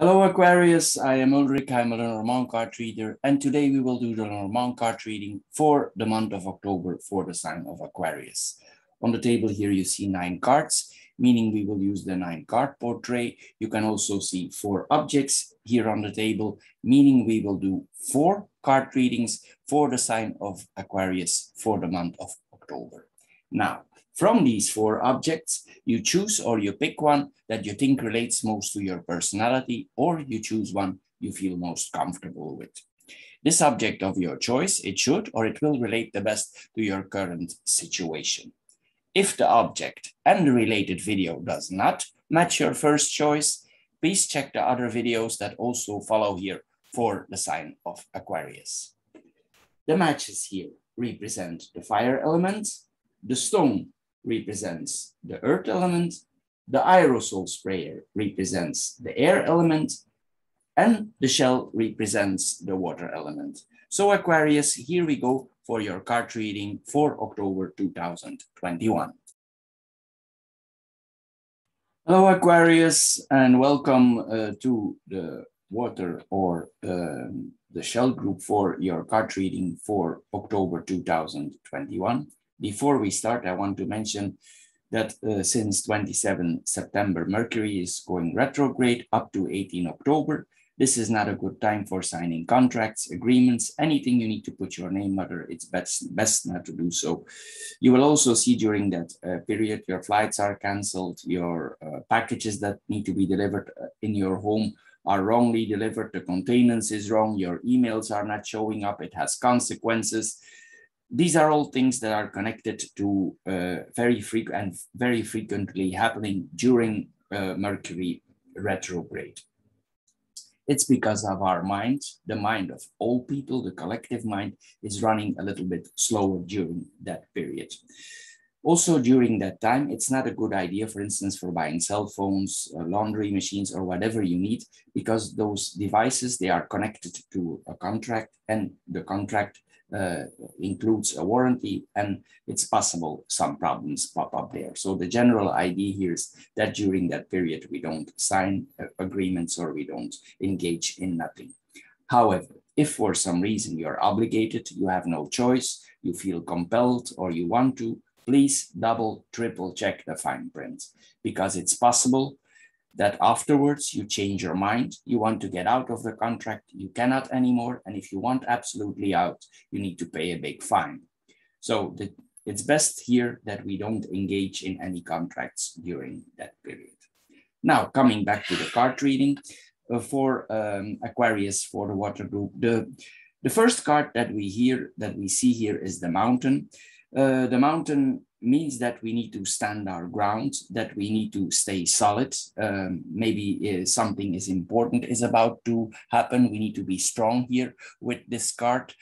Hello Aquarius, I am Ulrich, I'm a Lenormand card reader, and today we will do the Lenormand card reading for the month of October for the sign of Aquarius. On the table here you see 9 cards, meaning we will use the 9 card portrait. You can also see 4 objects here on the table, meaning we will do 4 card readings for the sign of Aquarius for the month of October. Now, from these 4 objects, you choose or you pick one that you think relates most to your personality, or you choose one you feel most comfortable with. This object of your choice, it should or it will relate the best to your current situation. If the object and the related video does not match your first choice, please check the other videos that also follow here for the sign of Aquarius. The matches here represent the fire element, the stone represents the earth element, the aerosol sprayer represents the air element, and the shell represents the water element. So Aquarius, here we go for your card reading for October 2021. Hello Aquarius, and welcome to the water or the shell group for your card reading for October 2021. Before we start, I want to mention that since 27 September, Mercury is going retrograde up to 18 October. This is not a good time for signing contracts, agreements, anything you need to put your name under. It's best not to do so. You will also see during that period, your flights are canceled, your packages that need to be delivered in your home are wrongly delivered, the containers is wrong, your emails are not showing up, it has consequences. These are all things that are connected to very frequently happening during Mercury retrograde. It's because of our mind, the mind of all people, the collective mind is running a little bit slower during that period. Also during that time, it's not a good idea, for instance, for buying cell phones, laundry machines, or whatever you need, because those devices, they are connected to a contract, and the contract includes a warranty, and it's possible some problems pop up there. So the general idea here is that during that period, we don't sign agreements or we don't engage in nothing. However, if for some reason you're obligated, you have no choice, you feel compelled, or you want to, please double, triple check the fine print, because it's possible that afterwards you change your mind, you want to get out of the contract, you cannot anymore, and if you want absolutely out, you need to pay a big fine. So it's best here that we don't engage in any contracts during that period. Now, coming back to the card reading for Aquarius for the water group, the first card that we see here is the mountain. The mountain means that we need to stand our ground, that we need to stay solid. Maybe something is important is about to happen. We need to be strong here with this card.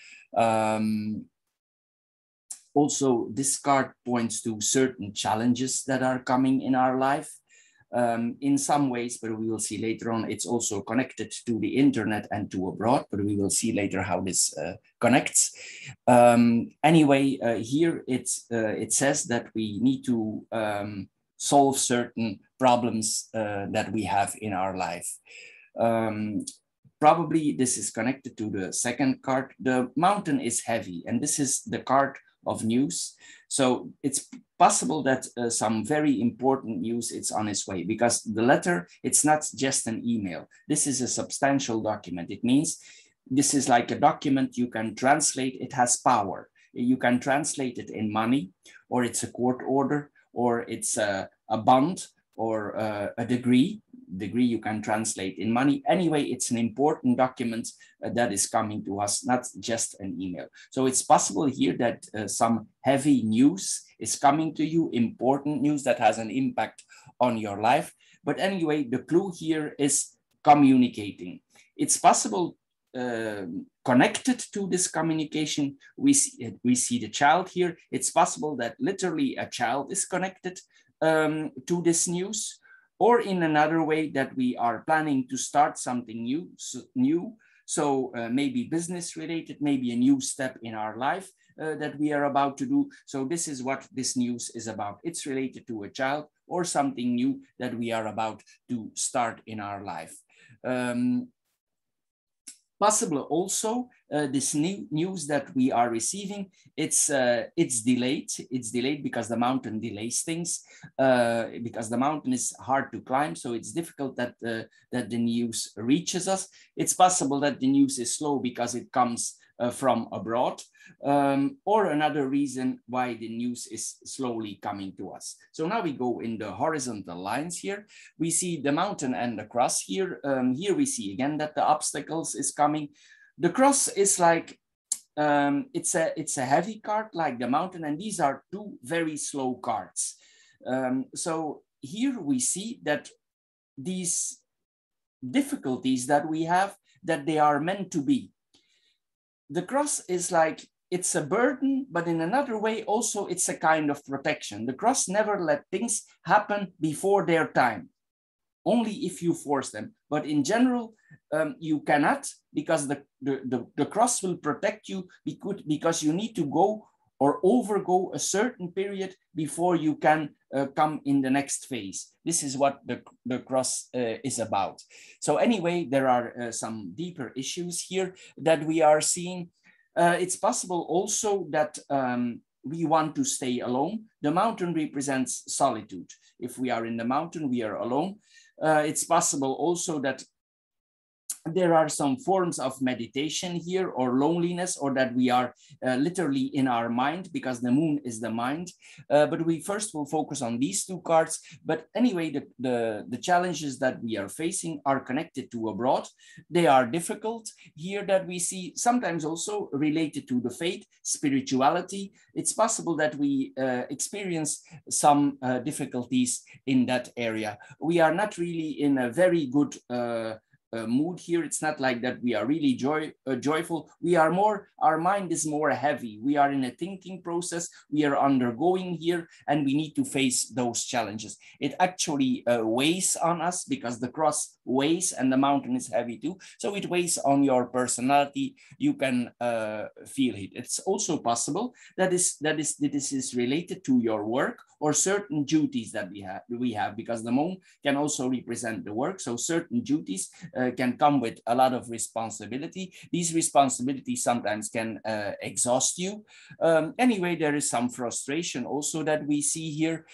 Also, this card points to certain challenges that are coming in our life. In some ways, but we will see later on, it's also connected to the internet and to abroad, but we will see later how this connects. Anyway, here it says that we need to solve certain problems that we have in our life. Probably this is connected to the second card. The mountain is heavy, and this is the card of news. So it's possible that some very important news is on its way, because the letter, it's not just an email. This is a substantial document. It means this is like a document you can translate. It has power. You can translate it in money, or it's a court order, or it's a bond, or a degree you can translate in money. Anyway, it's an important document that is coming to us, not just an email. So it's possible here that some heavy news is coming to you, important news that has an impact on your life. But anyway, the clue here is communicating. It's possible connected to this communication. We see the child here. It's possible that literally a child is connected to this news, or in another way that we are planning to start something new. So maybe business related, maybe a new step in our life that we are about to do. So this is what this news is about. It's related to a child or something new that we are about to start in our life. Possible also this new news that we are receiving, it's delayed. It's delayed because the mountain delays things, because the mountain is hard to climb, so it's difficult that that the news reaches us. It's possible that the news is slow because it comes from abroad, or another reason why the news is slowly coming to us. So now we go in the horizontal lines here. We see the mountain and the cross here. Here we see again that the obstacles is coming. The cross is like, it's a heavy card like the mountain, and these are two very slow cards. So here we see that these difficulties that we have, that they are meant to be. The cross is like, it's a burden, but in another way also it's a kind of protection. The cross never let things happen before their time, only if you force them. But in general, you cannot, because the cross will protect you, because you need to go or overgo a certain period before you can come in the next phase. This is what the cross is about. So anyway, there are some deeper issues here that we are seeing. It's possible also that we want to stay alone. The mountain represents solitude. If we are in the mountain, we are alone. It's possible also that there are some forms of meditation here, or loneliness, or that we are literally in our mind, because the moon is the mind. But we first will focus on these two cards. But anyway, the challenges that we are facing are connected to abroad. They are difficult here that we see, sometimes also related to the faith, spirituality. It's possible that we experience some difficulties in that area. We are not really in a very good mood here. It's not like that we are really joyful. We are more, our mind is more heavy. We are in a thinking process. We are undergoing here, and we need to face those challenges. It actually weighs on us, because the cross weighs and the mountain is heavy too. So it weighs on your personality. You can feel it. It's also possible that this is related to your work or certain duties that we have, because the moon can also represent the work. So certain duties can come with a lot of responsibility. These responsibilities sometimes can exhaust you. Anyway, there is some frustration also that we see here.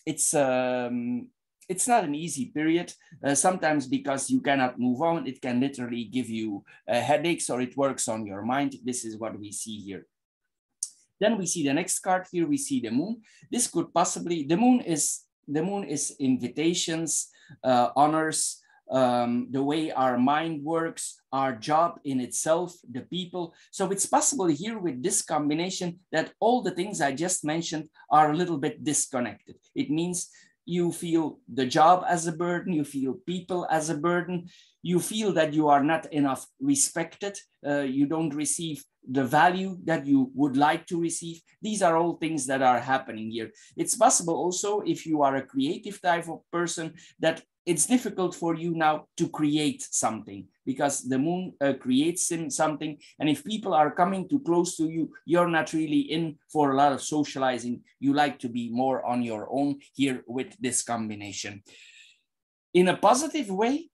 It's not an easy period, sometimes because you cannot move on. It can literally give you headaches, or it works on your mind. This is what we see here. Then we see the next card here. We see the moon. This could possibly, the moon is invitations, honors, the way our mind works, our job in itself, the people. So it's possible here with this combination that all the things I just mentioned are a little bit disconnected. It means you feel the job as a burden, you feel people as a burden, you feel that you are not enough respected, you don't receive the value that you would like to receive. These are all things that are happening here. It's possible also, if you are a creative type of person, that it's difficult for you now to create something, because the moon creates something. And if people are coming too close to you, you're not really in for a lot of socializing. You like to be more on your own here with this combination. In a positive way,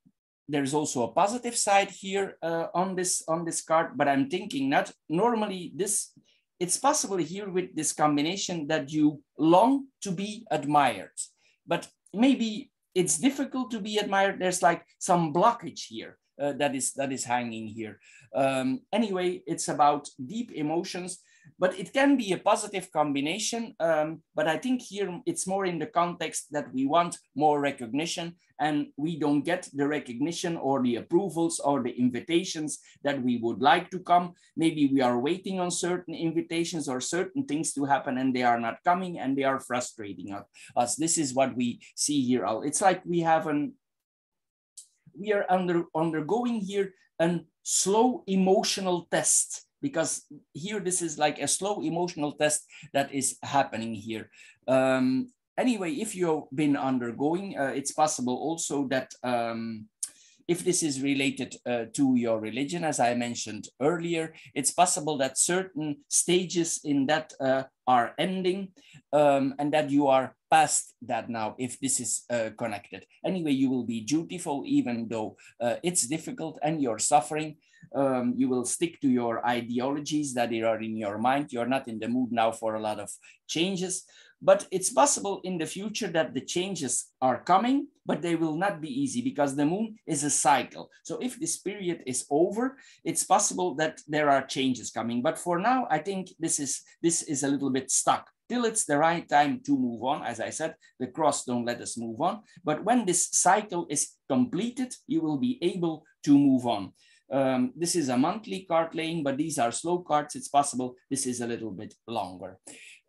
there's also a positive side here on this card, but I'm thinking not normally this. It's possible here with this combination that you long to be admired, but maybe it's difficult to be admired. There's like some blockage here that is hanging here. Anyway, it's about deep emotions, but it can be a positive combination. But I think here it's more in the context that we want more recognition, and we don't get the recognition or the approvals or the invitations that we would like to come. Maybe we are waiting on certain invitations or certain things to happen, and they are not coming, and they are frustrating us. This is what we see here. It's like we are undergoing here a slow emotional test, because here this is like a slow emotional test that is happening here. Anyway, if you've been undergoing, it's possible also that if this is related to your religion, as I mentioned earlier, it's possible that certain stages in that are ending, and that you are past that now if this is connected. Anyway, you will be dutiful even though it's difficult and you're suffering. You will stick to your ideologies that are in your mind. You're not in the mood now for a lot of changes, but it's possible in the future that the changes are coming, but they will not be easy because the moon is a cycle. So if this period is over, it's possible that there are changes coming. But for now, I think this is a little bit stuck. Till it's the right time to move on. As I said, the cross don't let us move on. But when this cycle is completed, you will be able to move on. This is a monthly card laying, but these are slow cards. It's possible this is a little bit longer.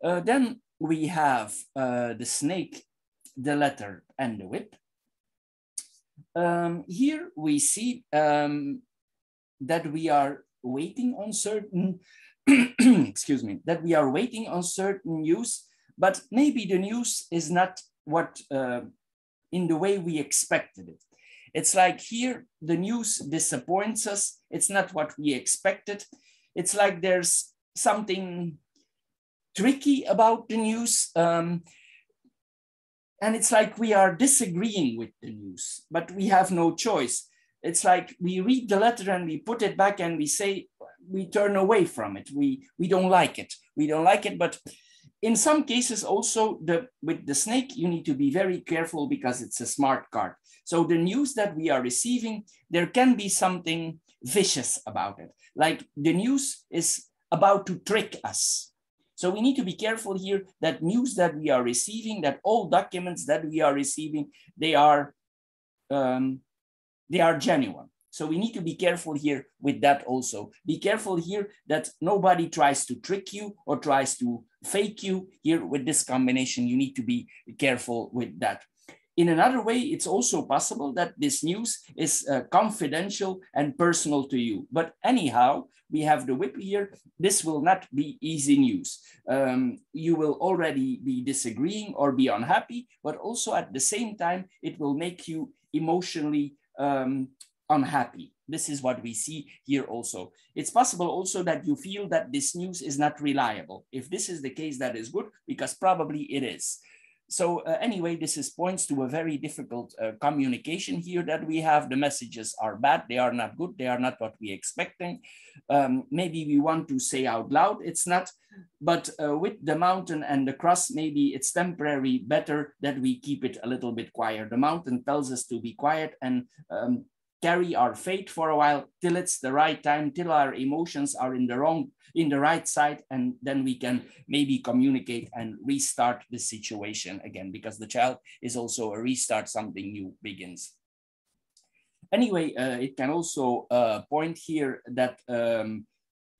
Then we have the snake, the letter, and the whip. Here we see that we are waiting on certain excuse me, that we are waiting on certain news, but maybe the news is not what in the way we expected it. It's like here, the news disappoints us. It's not what we expected. It's like there's something tricky about the news. And it's like we are disagreeing with the news, but we have no choice. It's like we read the letter and we put it back and we say, we turn away from it. We don't like it. We don't like it. But in some cases also with the snake, you need to be very careful because it's a smart card. So the news that we are receiving, there can be something vicious about it. Like the news is about to trick us. So we need to be careful here that news that we are receiving, that all documents that we are receiving, they are genuine. So we need to be careful here with that also. Be careful here that nobody tries to trick you or tries to fake you. Here with this combination, you need to be careful with that. In another way, it's also possible that this news is confidential and personal to you. But anyhow, we have the whip here. This will not be easy news. You will already be disagreeing or be unhappy, but also at the same time, it will make you emotionally unhappy. This is what we see here also. It's possible also that you feel that this news is not reliable. If this is the case, that is good, because probably it is. So anyway, this points to a very difficult communication here that we have. The messages are bad. They are not good. They are not what we expecting. Maybe we want to say out loud, it's not. But with the mountain and the cross, maybe it's temporary better that we keep it a little bit quiet. The mountain tells us to be quiet and carry our faith for a while till it's the right time, till our emotions are in the right side, and then we can maybe communicate and restart the situation again, because the child is also a restart, something new begins. Anyway, it can also point here that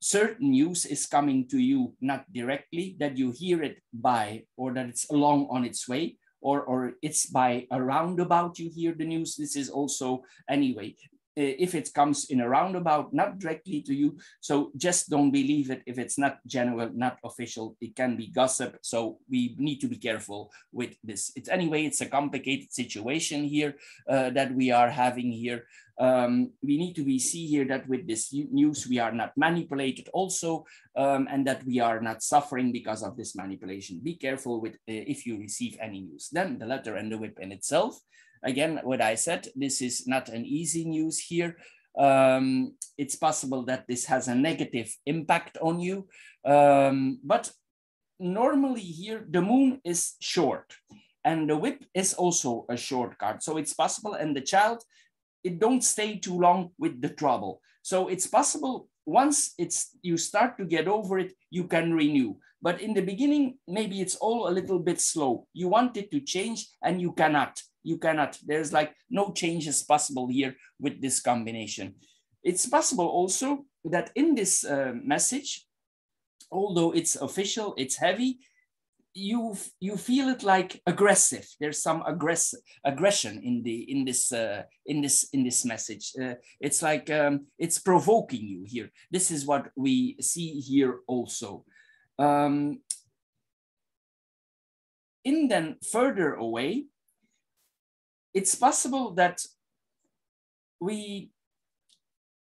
certain news is coming to you not directly, that you hear it by, or that it's along on its way, or it's by a roundabout you hear the news. This is also, anyway, if it comes in a roundabout, not directly to you, so just don't believe it if it's not genuine, not official. It can be gossip, so we need to be careful with this. It's a complicated situation here that we are having here. We need to see here that with this news, we are not manipulated also, and that we are not suffering because of this manipulation. Be careful with if you receive any news. Then the letter and the whip in itself. Again, what I said, this is not an easy news here. It's possible that this has a negative impact on you. But normally here, the moon is short and the whip is also a short card. So it's possible, and the child, it don't stay too long with the trouble. So it's possible once you start to get over it, you can renew. But in the beginning, maybe it's all a little bit slow. You want it to change and you cannot. You cannot. There's like no changes possible here with this combination. It's possible also that in this message, although it's official, it's heavy, you feel it like aggressive. There's some aggression in this message. It's like it's provoking you here. This is what we see here also. In then further away, it's possible that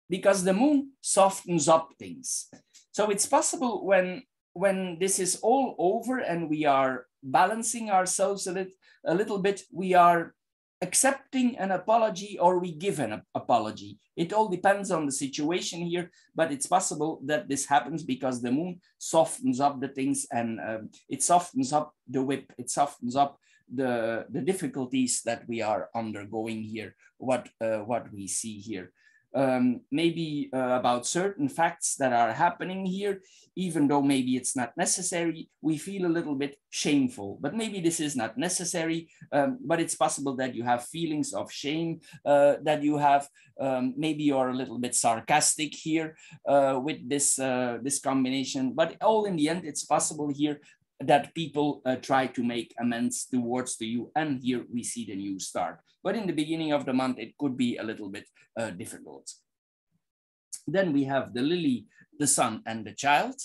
because the moon softens up things. So it's possible when when this is all over and we are balancing ourselves a little bit, we are accepting an apology or we give an apology. It all depends on the situation here, but it's possible that this happens because the moon softens up the things, and it softens up the whip, it softens up the difficulties that we are undergoing here, what we see here. Maybe about certain facts that are happening here, even though maybe it's not necessary, we feel a little bit shameful, but maybe this is not necessary, but it's possible that you have feelings of shame, that you have, maybe you're a little bit sarcastic here with this, this combination, but all in the end, it's possible here that people try to make amends towards you, and here we see the new start. But in the beginning of the month, it could be a little bit difficult. Then we have the lily, the sun, and the child.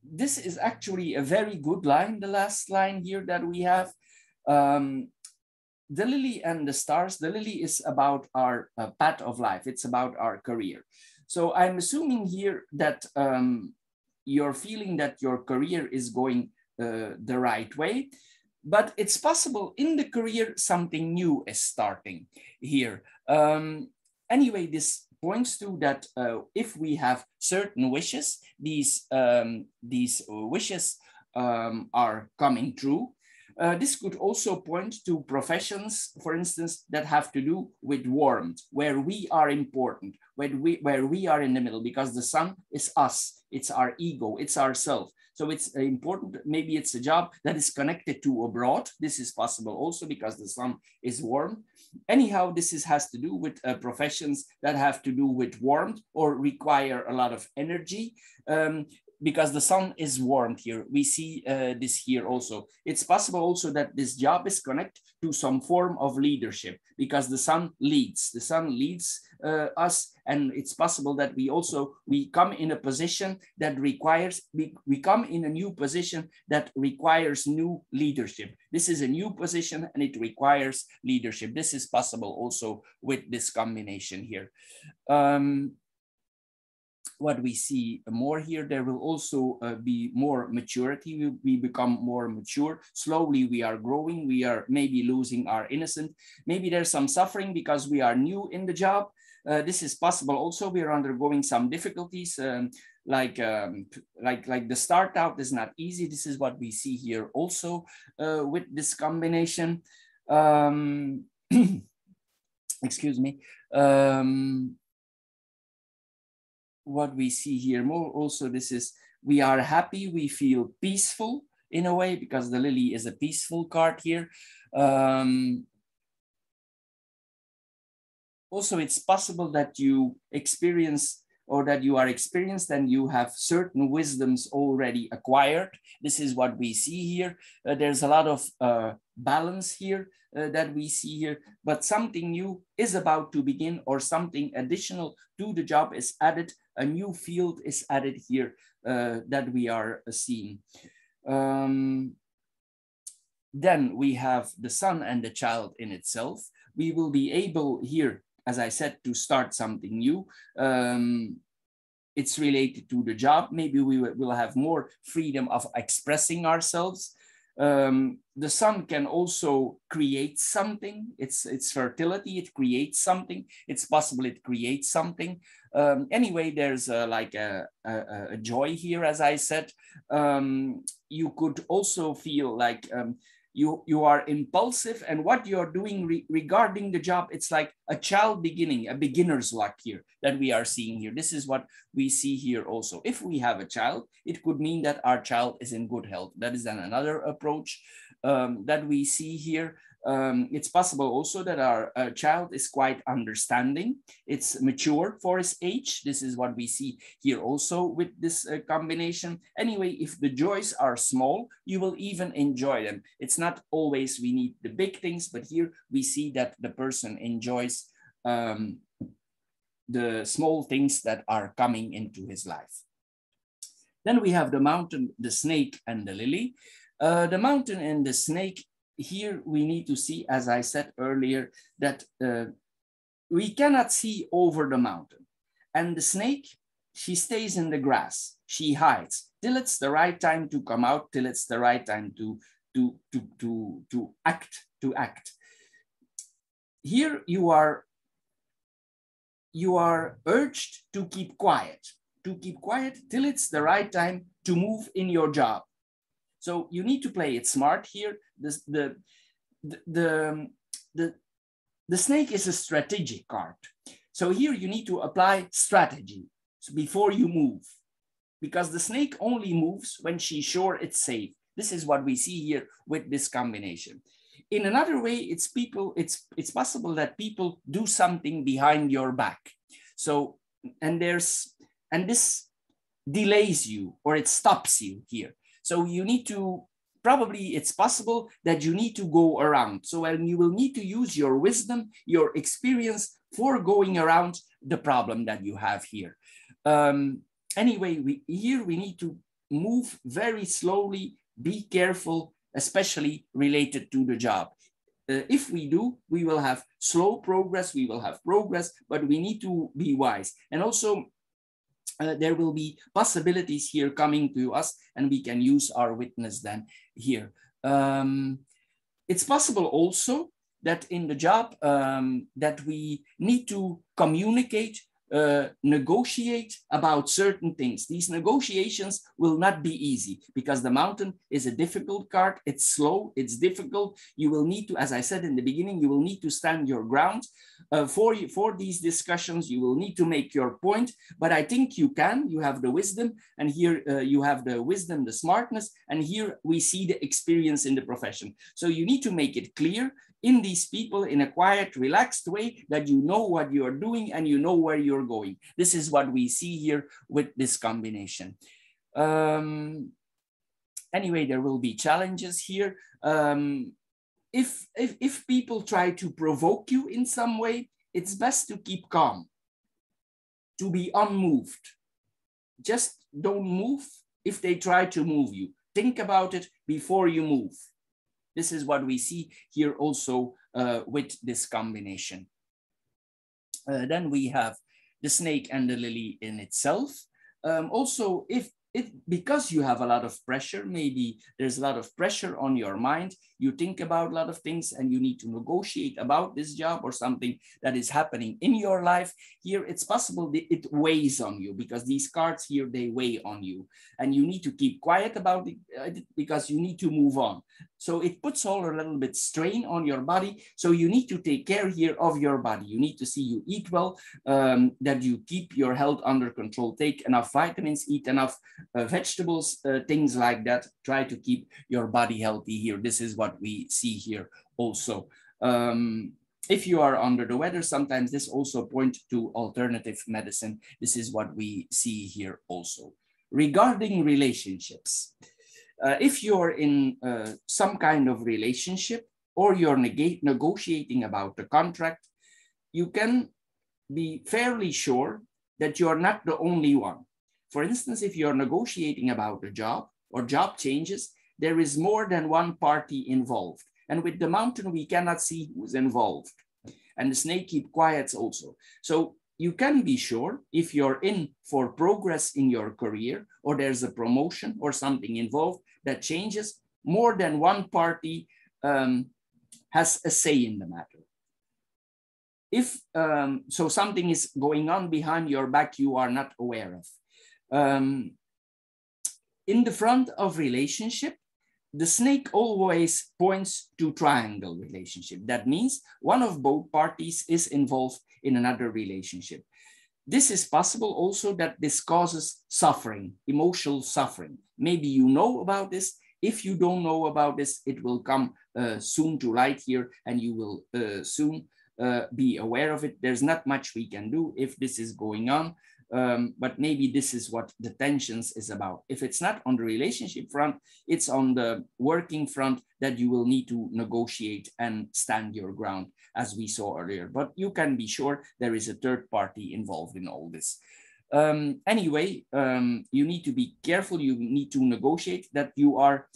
This is actually a very good line, the last line here that we have. The lily and the stars, the lily is about our path of life. It's about our career. So I'm assuming here that you're feeling that your career is going the right way, but it's possible in the career something new is starting here. Anyway, this points to that if we have certain wishes, these wishes are coming true. This could also point to professions, for instance, that have to do with warmth, where we are important, where we are in the middle, because the sun is us, it's our ego, it's ourself. So it's important, maybe it's a job that is connected to abroad. This is possible also because the sun is warm. Anyhow, this has to do with professions that have to do with warmth or require a lot of energy. Because the sun is warmed here. We see this here also. It's possible also that this job is connected to some form of leadership, because the sun leads. The sun leads us, and it's possible that we come in a position that requires, we come in a new position that requires new leadership. This is a new position and it requires leadership. This is possible also with this combination here. What we see more here, there will also be more maturity. We become more mature. Slowly we are growing. We are maybe losing our innocence. Maybe there's some suffering because we are new in the job. This is possible also. We are undergoing some difficulties. Like the start out is not easy. This is what we see here also with this combination. Excuse me. What we see here more also, this is, we are happy, we feel peaceful in a way, because the lily is a peaceful card here. Also, it's possible that you experience, or that you are experienced and you have certain wisdoms already acquired. This is what we see here. There's a lot of balance here that we see here, but something new is about to begin, or something additional to the job is added. A new field is added here that we are seeing. Then we have the sun and the child in itself. We will be able here, as I said, to start something new. It's related to the job. Maybe we will have more freedom of expressing ourselves. The sun can also create something. It's fertility, it creates something. It's possible it creates something. Anyway, there's like a joy here, as I said. You could also feel like you are impulsive, and what you're doing regarding the job, it's like a child beginning, a beginner's luck here that we are seeing here. This is what we see here also. If we have a child, it could mean that our child is in good health. That is then another approach that we see here. It's possible also that our child is quite understanding. It's mature for his age. This is what we see here also with this combination. Anyway, if the joys are small, you will even enjoy them. It's not always we need the big things, but here we see that the person enjoys the small things that are coming into his life. Then we have the mountain, the snake, and the lily. The mountain and the snake, here we need to see, as I said earlier, that we cannot see over the mountain. And the snake, she stays in the grass, she hides. till it's the right time to come out, till it's the right time to act. Here you are urged to keep quiet till it's the right time to move in your job. So you need to play it smart here. The snake is a strategic card. So here you need to apply strategy before you move, because the snake only moves when she's sure it's safe. This is what we see here with this combination. In another way, it's possible that people do something behind your back. So, and this delays you, or it stops you here. So you need to, probably it's possible that you need to go around. So you will need to use your wisdom, your experience for going around the problem that you have here. Anyway, we need to move very slowly, be careful, especially related to the job. If we do, we will have slow progress, we will have progress, but we need to be wise. And also, there will be possibilities here coming to us, and we can use our witness then here. It's possible also that in the job that we need to communicate, negotiate about certain things. These negotiations will not be easy because the mountain is a difficult card. It's slow, it's difficult. You will need to, as I said in the beginning, you will need to stand your ground. For these discussions, you will need to make your point, but I think you have the wisdom, and here you have the wisdom, the smartness, and here we see the experience in the profession. So you need to make it clear in these people in a quiet, relaxed way that you know what you are doing and you know where you're going. This is what we see here with this combination. Anyway, there will be challenges here. If people try to provoke you in some way, it's best to keep calm, to be unmoved. Just don't move if they try to move you. Think about it before you move. This is what we see here also with this combination. Then we have the snake and the lily in itself. Also, because you have a lot of pressure, maybe there's a lot of pressure on your mind, you think about a lot of things and you need to negotiate about this job or something that is happening in your life. Here, it's possible that it weighs on you because these cards here, they weigh on you and you need to keep quiet about it because you need to move on. So it puts all a little bit strain on your body. So you need to take care here of your body. You need to see you eat well, that you keep your health under control, take enough vitamins, eat enough vegetables, things like that. Try to keep your body healthy here. This is what we see here also. If you are under the weather, sometimes this also points to alternative medicine. This is what we see here also. Regarding relationships, if you're in some kind of relationship or you're negotiating about the contract, you can be fairly sure that you're not the only one. For instance, if you're negotiating about a job or job changes, there is more than one party involved. And with the mountain, we cannot see who's involved. And the snake keep quiet also. So you can be sure if you're in for progress in your career or there's a promotion or something involved that changes, more than one party has a say in the matter. If so something is going on behind your back you are not aware of. In the front of relationship, the snake always points to triangle relationship. That means one of both parties is involved in another relationship. This is possible also that this causes suffering, emotional suffering. Maybe you know about this. If you don't know about this, it will come soon to light here and you will soon be aware of it. There's not much we can do if this is going on. But maybe this is what the tensions is about. If it's not on the relationship front, it's on the working front that you will need to negotiate and stand your ground, as we saw earlier. But you can be sure there is a third party involved in all this. Anyway, you need to be careful. You need to negotiate that you are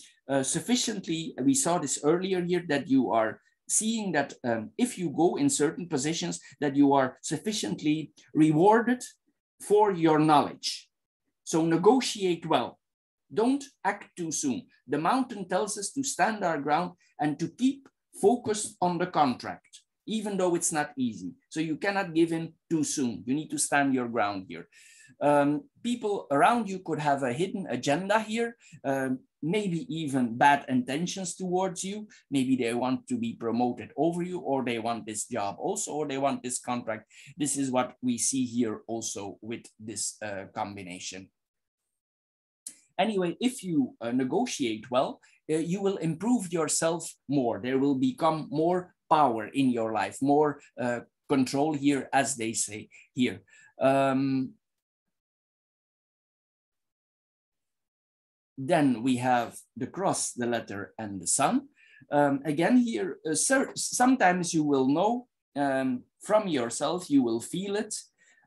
sufficiently, we saw this earlier here, that you are seeing that if you go in certain positions, that you are sufficiently rewarded for your knowledge. So negotiate well. don't act too soon. The mountain tells us to stand our ground and to keep focused on the contract, even though it's not easy. So you cannot give in too soon. You need to stand your ground here. People around you could have a hidden agenda here, maybe even bad intentions towards you. Maybe they want to be promoted over you, or they want this job also, or they want this contract. This is what we see here also with this combination. Anyway, if you negotiate well, you will improve yourself more. There will become more power in your life, more control here, as they say here. Then we have the cross, the letter, and the sun. Again here, sometimes you will know from yourself, you will feel it,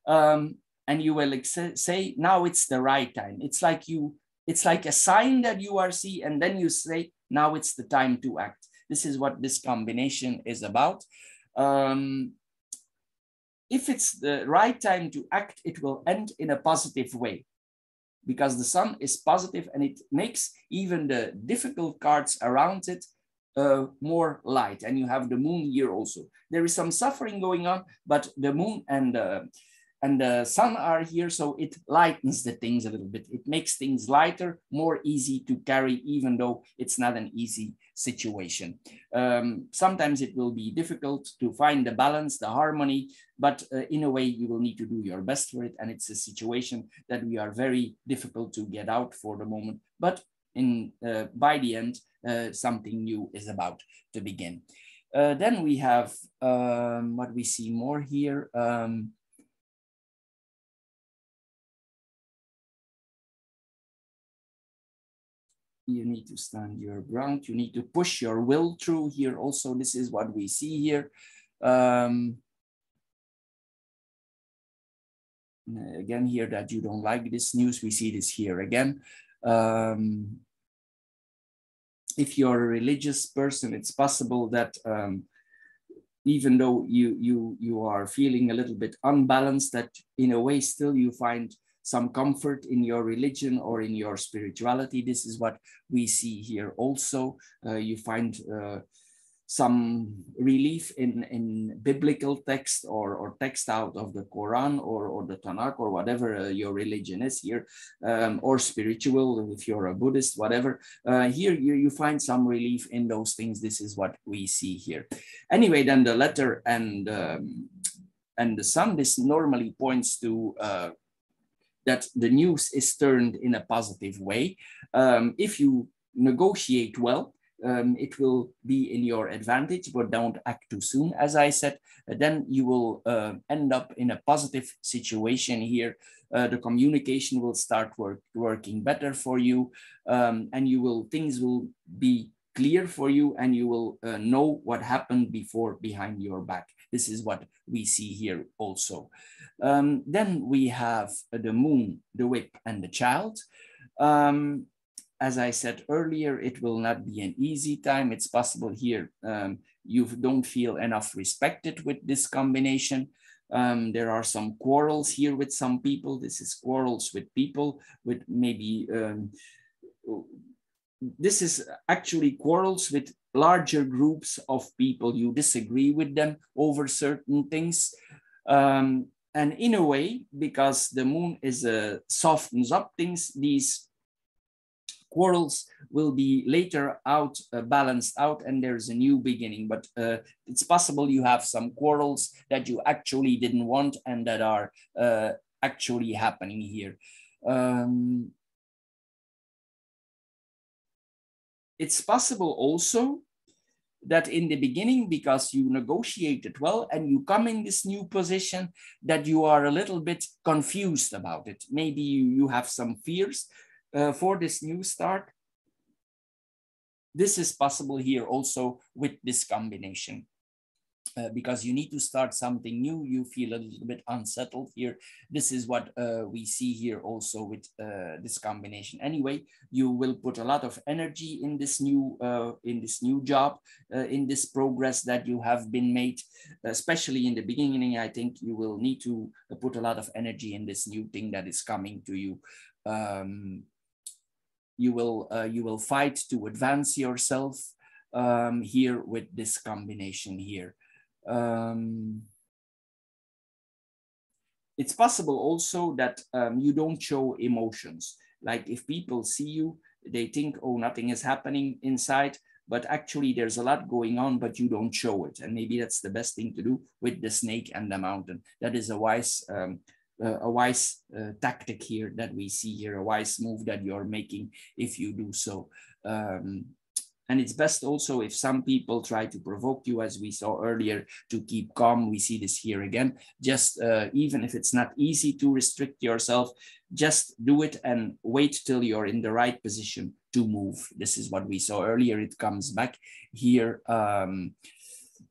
and you will say, now it's the right time. It's like a sign that you are seeing, and then you say, now it's the time to act. This is what this combination is about. If it's the right time to act, it will end in a positive way, because the sun is positive and it makes even the difficult cards around it more light. And you have the moon here also. There is some suffering going on, but the moon and the sun are here, so it lightens the things a little bit. It makes things lighter, more easy to carry, even though it's not an easy situation. Sometimes it will be difficult to find the balance, the harmony, but in a way you will need to do your best for it. And it's a situation that we are very difficult to get out for the moment, but by the end, something new is about to begin. Then we have what we see more here. You need to stand your ground. You need to push your will through here also. This is what we see here. Again here, that you don't like this news. We see this here again. If you're a religious person, it's possible that even though you are feeling a little bit unbalanced, that in a way still you find some comfort in your religion or in your spirituality. This is what we see here also. You find some relief in biblical text or text out of the Quran or the Tanakh or whatever your religion is here, or spiritual, if you're a Buddhist, whatever. Here you find some relief in those things. This is what we see here. Anyway, then the letter and the sun, this normally points to that the news is turned in a positive way. If you negotiate well, it will be in your advantage, but don't act too soon, as I said. Then you will end up in a positive situation here. The communication will start working better for you, and things will be clear for you, and you will know what happened behind your back. This is what we see here also. Then we have the moon, the whip, and the child. As I said earlier, it will not be an easy time. It's possible here you don't feel enough respected with this combination. There are some quarrels here with some people. This is quarrels with people, with maybe, this is actually quarrels with larger groups of people. You disagree with them over certain things. And in a way, because the moon softens up things, these quarrels will be later balanced out, and there's a new beginning. But it's possible you have some quarrels that you actually didn't want and that are actually happening here. It's possible also that in the beginning, because you negotiated well and you come in this new position, that you are a little bit confused about it. Maybe you have some fears for this new start. This is possible here also with this combination. Because you need to start something new, you feel a little bit unsettled here. This is what we see here also with this combination. Anyway, you will put a lot of energy in this new job, in this progress that you have been made, especially in the beginning. I think you will need to put a lot of energy in this new thing that is coming to you. you will fight to advance yourself here with this combination here. It's possible also that you don't show emotions. Like if people see you, they think, oh, nothing is happening inside, but actually there's a lot going on, but you don't show it. And maybe that's the best thing to do with the snake and the mountain. That is a wise tactic here that we see here, a wise move that you're making if you do so. And it's best also if some people try to provoke you, as we saw earlier, to keep calm. We see this here again. Just even if it's not easy to restrict yourself, just do it and wait till you're in the right position to move. This is what we saw earlier. It comes back here.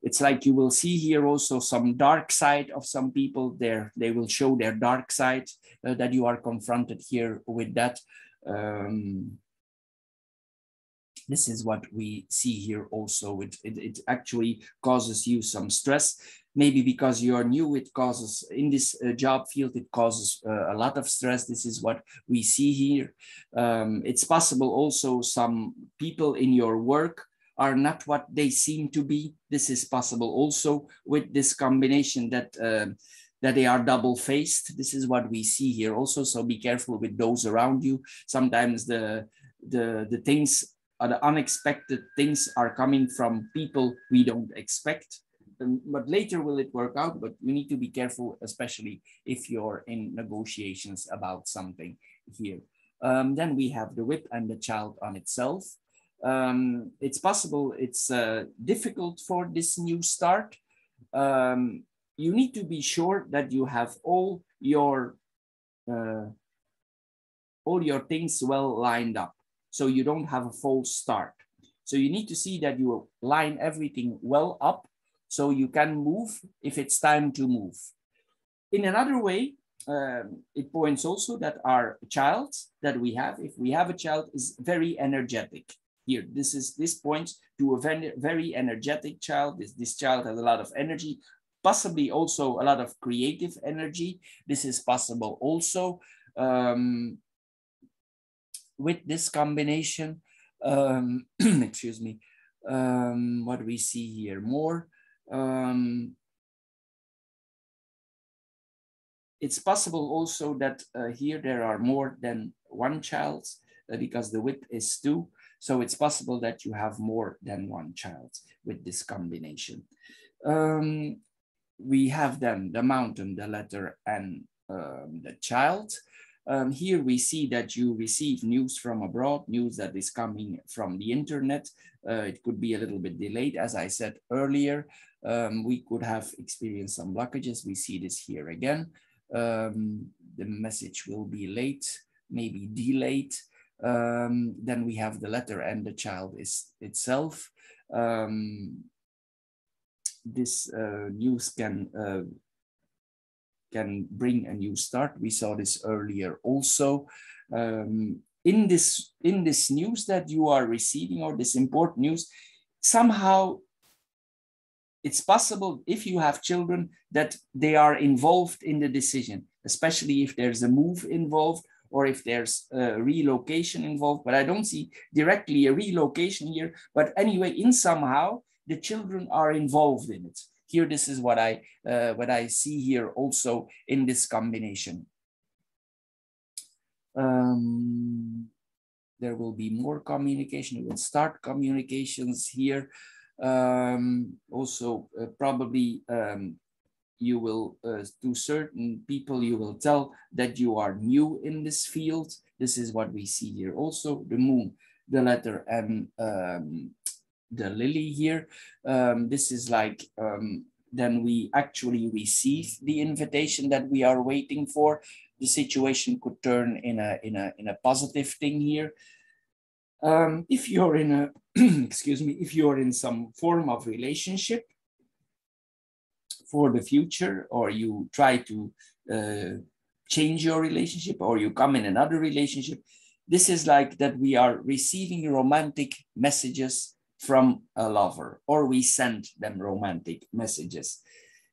It's like you will see here also some dark side of some people there. They will show their dark side that you are confronted here with that. This is what we see here also. It actually causes you some stress. Maybe because you are new, it causes, in this job field, it causes a lot of stress. This is what we see here. It's possible also some people in your work are not what they seem to be. This is possible also with this combination that they are double-faced. This is what we see here also. So be careful with those around you. Sometimes the things, the unexpected things are coming from people we don't expect. But later will it work out, but you need to be careful, especially if you're in negotiations about something here. Then we have the whip and the child on itself. It's possible it's difficult for this new start. You need to be sure that you have all your things well lined up, so you don't have a false start. So you need to see that you line everything well up, so you can move if it's time to move. In another way, it points also that our child that we have, if we have a child, is very energetic. Here, this points to a very energetic child. This child has a lot of energy, possibly also a lot of creative energy. This is possible also with this combination. Excuse me. What we see here more. It's possible also that here there are more than one child because the whip is 2. So it's possible that you have more than one child with this combination. We have then the mountain, the letter, and the child. Here we see that you receive news from abroad, news that is coming from the internet. It could be a little bit delayed, as I said earlier. We could have experienced some blockages. We see this here again. The message will be late, maybe delayed. Then we have the letter and the child itself. This news can bring a new start. We saw this earlier also. In this news that you are receiving, or this important news, somehow it's possible, if you have children, that they are involved in the decision, especially if there's a move involved or if there's a relocation involved. But I don't see directly a relocation here. But anyway, in somehow, the children are involved in it. Here, this is what I see here also in this combination. There will be more communication. We will start communications here. Also, probably you will, to certain people, you will tell that you are new in this field. This is what we see here. Also, the moon, the letter, and the lily here. This is like, then we actually receive the invitation that we are waiting for. The situation could turn in a positive thing here. If you're in a, excuse me, if you're in some form of relationship for the future, or you try to change your relationship, or you come in another relationship, this is like that we are receiving romantic messages from a lover, or we send them romantic messages.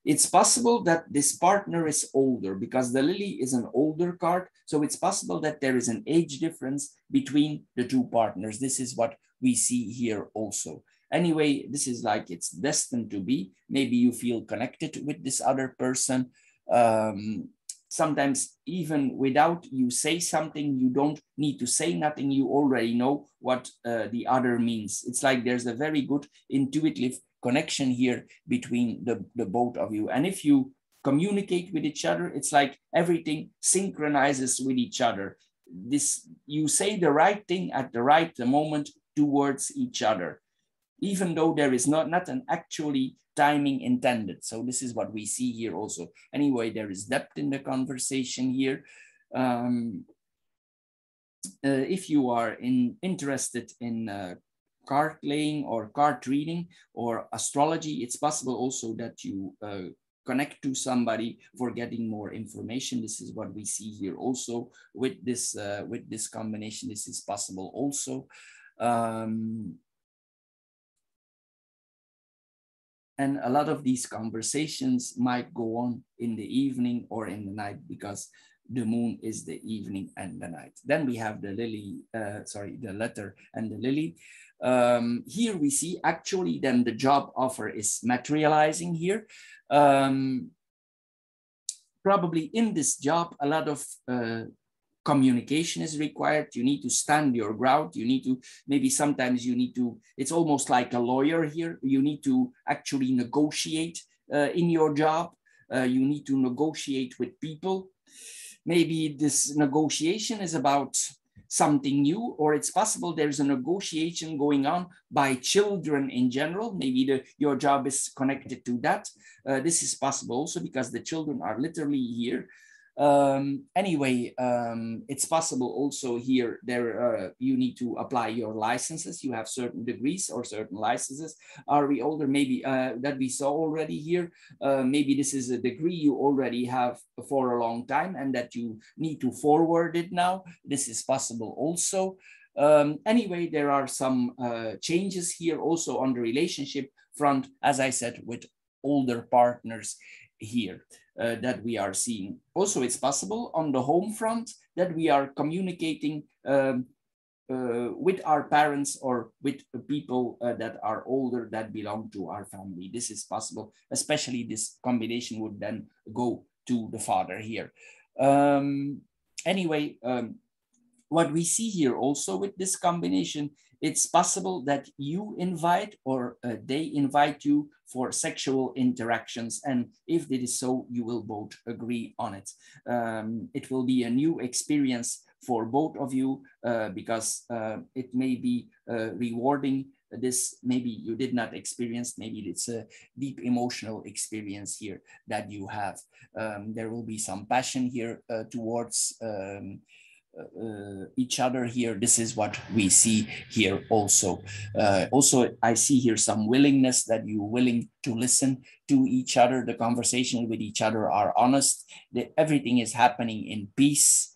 It's possible that this partner is older because the lily is an older card. So it's possible that there is an age difference between the two partners. This is what we see here also. Anyway, this is like it's destined to be. Maybe you feel connected with this other person. Sometimes even without you say something, you don't need to say nothing. You already know what the other means. It's like there's a very good intuitive connection here between the both of you. And if you communicate with each other, it's like everything synchronizes with each other. You say the right thing at the right moment towards each other, even though there is not an actually timing intended. So this is what we see here also. Anyway, there is depth in the conversation here. If you are interested in card laying or card reading or astrology, it's possible also that you connect to somebody for getting more information. This is what we see here also with this combination. This is possible also. And a lot of these conversations might go on in the evening or in the night because the moon is the evening and the night. Then we have the lily, the letter and the lily. Here we see actually then the job offer is materializing here. Probably in this job, a lot of communication is required. You need to stand your ground. You need to, maybe sometimes you need to, it's almost like a lawyer here. You need to actually negotiate in your job. You need to negotiate with people. Maybe this negotiation is about something new, or it's possible there's a negotiation going on by children in general. Maybe your job is connected to that. This is possible also because the children are literally here. Anyway, it's possible also here you need to apply your licenses. You have certain degrees or certain licenses. Are we older? Maybe that we saw already here. Maybe this is a degree you already have for a long time and that you need to forward it now. This is possible also. Anyway, there are some changes here also on the relationship front, as I said, with older partners here. That we are seeing. Also, it's possible on the home front that we are communicating with our parents or with people that are older that belong to our family. This is possible, especially this combination would then go to the father here. Anyway, what we see here also with this combination, it's possible that you invite or they invite you for sexual interactions. And if it is so, you will both agree on it. It will be a new experience for both of you because it may be rewarding. This maybe you did not experience, maybe it's a deep emotional experience here that you have. There will be some passion here towards each other here. This is what we see here also. Also, I see here some willingness that you're willing to listen to each other. The conversation with each other are honest. Everything is happening in peace,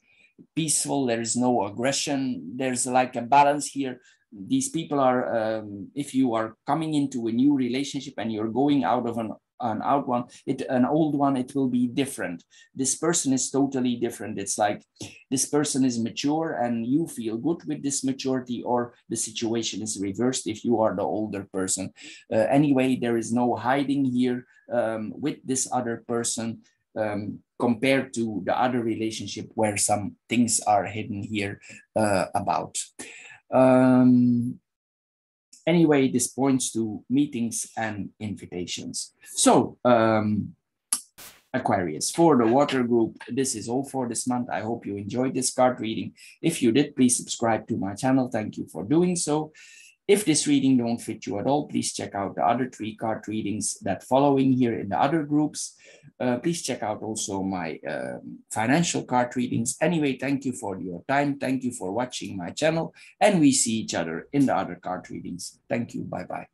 peaceful. There is no aggression. There's like a balance here. These people are, if you are coming into a new relationship and you're going out of an old one, it will be different. This person is totally different. It's like this person is mature and you feel good with this maturity, or the situation is reversed if you are the older person. Anyway, there is no hiding here with this other person compared to the other relationship where some things are hidden here about. Anyway, this points to meetings and invitations. So, Aquarius, for the water group, this is all for this month. I hope you enjoyed this card reading. If you did, please subscribe to my channel. Thank you for doing so. If this reading don't fit you at all, please check out the other 3 card readings that following here in the other groups. Please check out also my financial card readings. Anyway, thank you for your time. Thank you for watching my channel, and we see each other in the other card readings. Thank you. Bye-bye.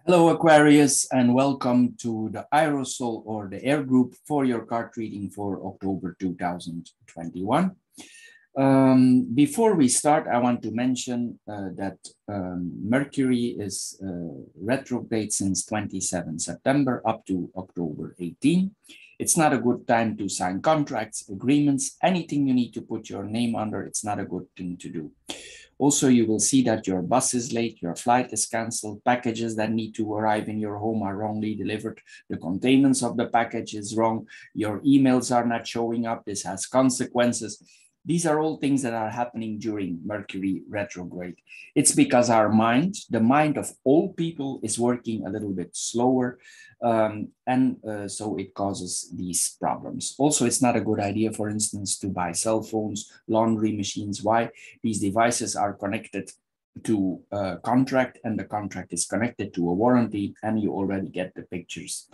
Hello, Aquarius, and welcome to the Aerosol or the Air group for your card reading for October 2021. Before we start, I want to mention that Mercury is retrograde since 27 September up to October 18. It's not a good time to sign contracts, agreements, anything you need to put your name under. It's not a good thing to do. Also, you will see that your bus is late, your flight is canceled, packages that need to arrive in your home are wrongly delivered, the containment of the package is wrong, your emails are not showing up, this has consequences. These are all things that are happening during Mercury retrograde. It's because our mind, the mind of all people, is working a little bit slower, so it causes these problems. Also, it's not a good idea, for instance, to buy cell phones, laundry machines. Why? These devices are connected to a contract, and the contract is connected to a warranty, and you already get the pictures.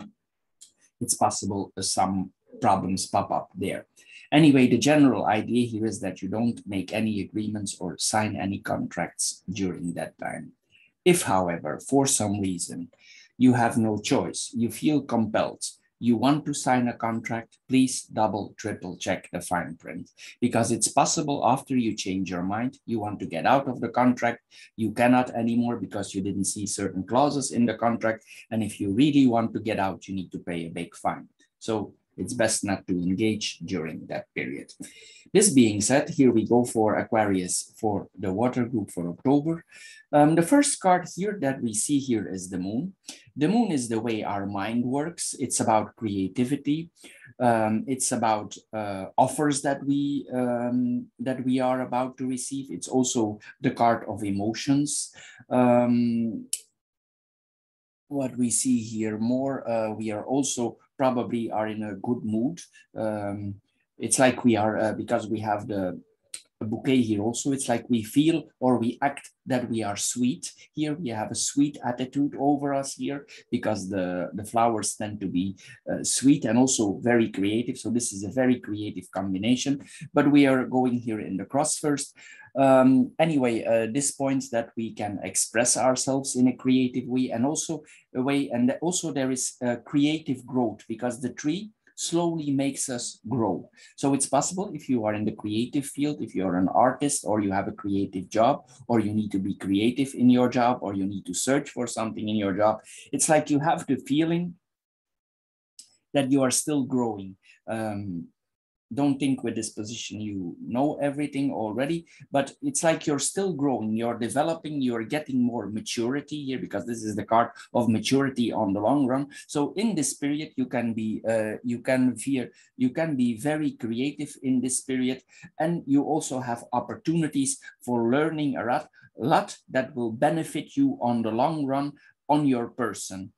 It's possible some problems pop up there. Anyway, the general idea here is that you don't make any agreements or sign any contracts during that time. If, however, for some reason, you have no choice, you feel compelled, you want to sign a contract, please double, triple check the fine print, because it's possible after you change your mind, you want to get out of the contract, you cannot anymore because you didn't see certain clauses in the contract. And if you really want to get out, you need to pay a big fine. So it's best not to engage during that period. This being said, here we go for Aquarius for the water group for October. The first card here that we see here is the moon. The moon is the way our mind works. It's about creativity. It's about offers that we are about to receive. It's also the card of emotions. What we see here more, we are also probably are in a good mood. It's like we are, because we have the bouquet here also, it's like we feel or we act that we are sweet. Here we have a sweet attitude over us here because the flowers tend to be sweet and also very creative. So this is a very creative combination, but we are going here in the cross first. Anyway, this points that we can express ourselves in a creative way, and also a way, and also there is creative growth, because the tree slowly makes us grow. So it's possible if you are in the creative field, if you're an artist or you have a creative job, or you need to be creative in your job, or you need to search for something in your job, it's like you have the feeling that you are still growing. Don't think with this position you know everything already, but it's like you're still growing, you're developing, you're getting more maturity here, because this is the card of maturity on the long run. So in this period, you can be very creative in this period, and you also have opportunities for learning a lot that will benefit you on the long run on your person.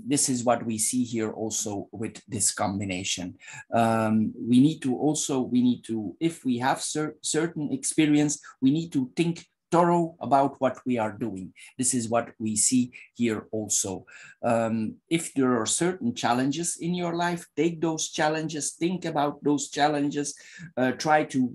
This is what we see here also with this combination. We need to, if we have certain experience, we need to think thorough about what we are doing. This is what we see here also. If there are certain challenges in your life, take those challenges, think about those challenges, try to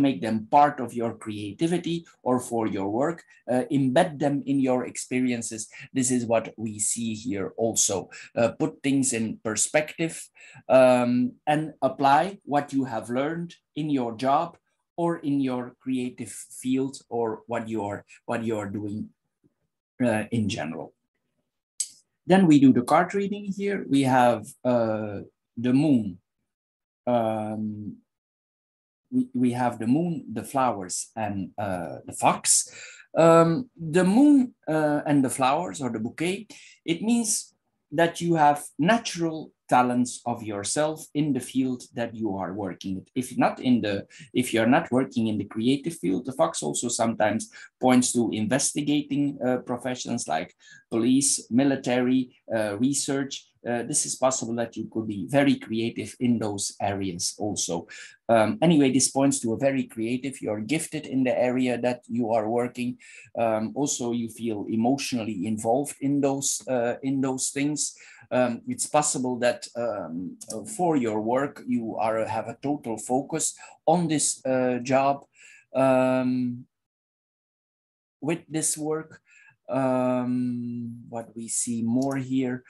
make them part of your creativity or for your work, embed them in your experiences. This is what we see here also. Put things in perspective, and apply what you have learned in your job or in your creative field, or what you are doing in general. Then we do the card reading here. We have the moon. We have the moon, the flowers, and the fox. The moon and the flowers, or the bouquet, it means that you have natural talents of yourself in the field that you are working. If you're not working in the creative field, the fox also sometimes points to investigating professions like police, military, research. This is possible that you could be very creative in those areas also. Anyway, this points to a very creative, you're gifted in the area that you are working. Also, you feel emotionally involved in those things. It's possible that for your work, you have a total focus on this job with this work. What we see more here,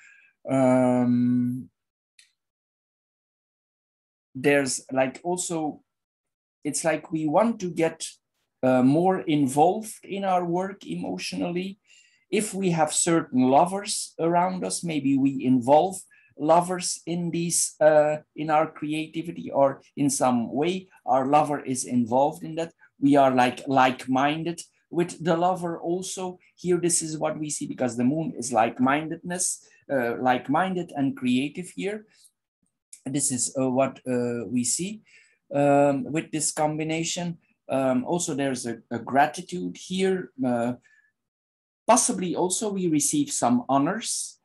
there's like also, it's like we want to get more involved in our work emotionally. If we have certain lovers around us, maybe we involve lovers in these in our creativity, or in some way our lover is involved in that. We are like-minded with the lover also. Here, this is what we see, because the moon is like-mindedness, like-minded and creative here. This is what we see with this combination. Also, there's a gratitude here. Possibly also we receive some honors.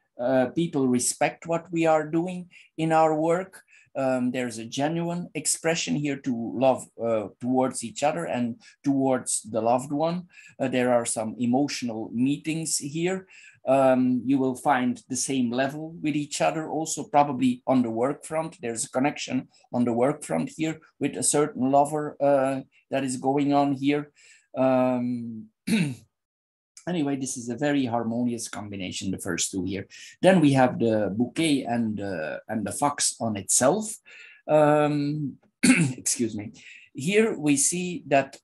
People respect what we are doing in our work. There's a genuine expression here to love towards each other and towards the loved one. There are some emotional meetings here. You will find the same level with each other also, probably on the work front. There's a connection on the work front here with a certain lover that is going on here. Anyway, this is a very harmonious combination, the first two here. Then we have the bouquet and the fox on itself. Excuse me. Here we see that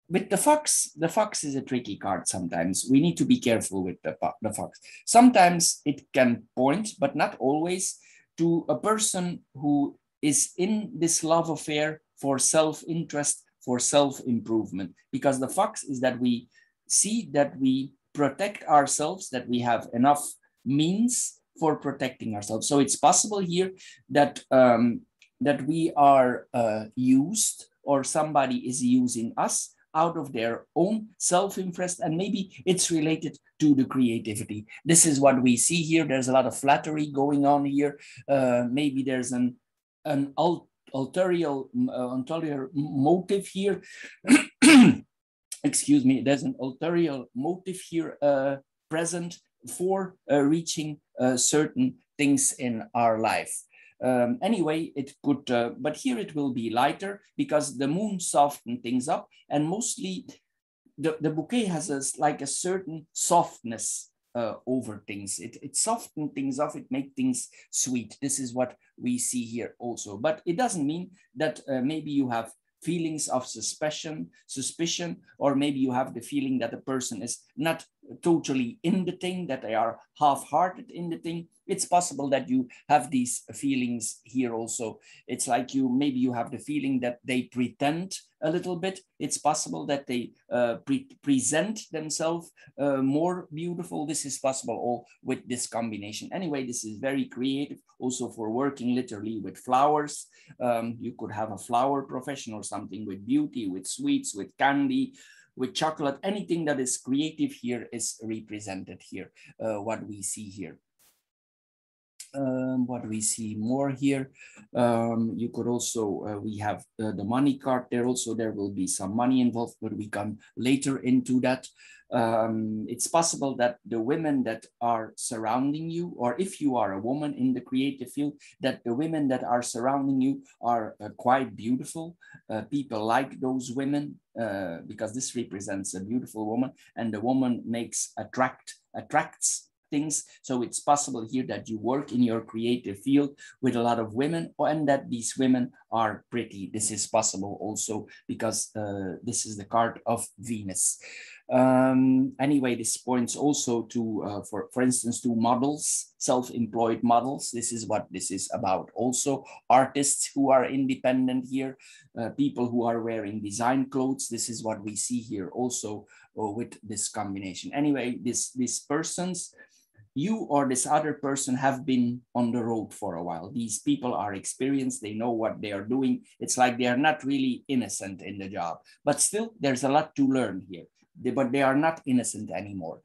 with the fox is a tricky card sometimes. We need to be careful with the fox. Sometimes it can point, but not always, to a person who is in this love affair for self-interest, for self-improvement. Because the fox is that we see that we protect ourselves, that we have enough means for protecting ourselves. So it's possible here that that we are used, or somebody is using us out of their own self-interest, and maybe it's related to the creativity. This is what we see here. There's a lot of flattery going on here. Maybe there's an ulterior motive here. Excuse me, there's an ulterior motive here present for reaching certain things in our life. Anyway, it could, but here it will be lighter because the moon softens things up, and mostly the bouquet has like a certain softness over things. It softens things up, it makes things sweet. This is what we see here also, but it doesn't mean that maybe you have feelings of suspicion, or maybe you have the feeling that the person is not totally in the thing, that they are half-hearted in the thing. It's possible that you have these feelings here also. It's like maybe you have the feeling that they pretend a little bit. It's possible that they present themselves more beautiful. This is possible all with this combination. Anyway, this is very creative also for working literally with flowers. You could have a flower profession or something with beauty, with sweets, with candy, with chocolate. Anything that is creative here is represented here, what we see here. What we see more here, you could also, we have the money card there also. There will be some money involved, but we come later into that. It's possible that the women that are surrounding you, or if you are a woman in the creative field, that the women that are surrounding you are quite beautiful. People like those women because this represents a beautiful woman, and the woman attracts things. So it's possible here that you work in your creative field with a lot of women, and that these women are pretty. This is possible also because this is the card of Venus. Anyway, this points also to, for instance, to models, self-employed models. This is what this is about. Also, artists who are independent here, people who are wearing design clothes. This is what we see here also with this combination. Anyway, these persons, you or this other person, have been on the road for a while. These people are experienced, they know what they are doing. It's like they are not really innocent in the job, but still there's a lot to learn here. But they are not innocent anymore.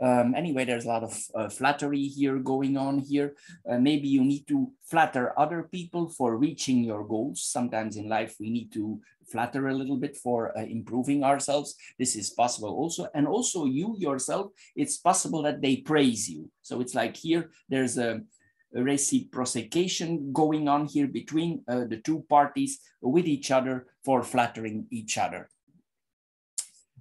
Anyway, there's a lot of flattery here going on here. Maybe you need to flatter other people for reaching your goals. Sometimes in life we need to flatter a little bit for improving ourselves. This is possible also. And also you yourself, it's possible that they praise you. So it's like here, there's a reciprocation going on here between the two parties with each other for flattering each other.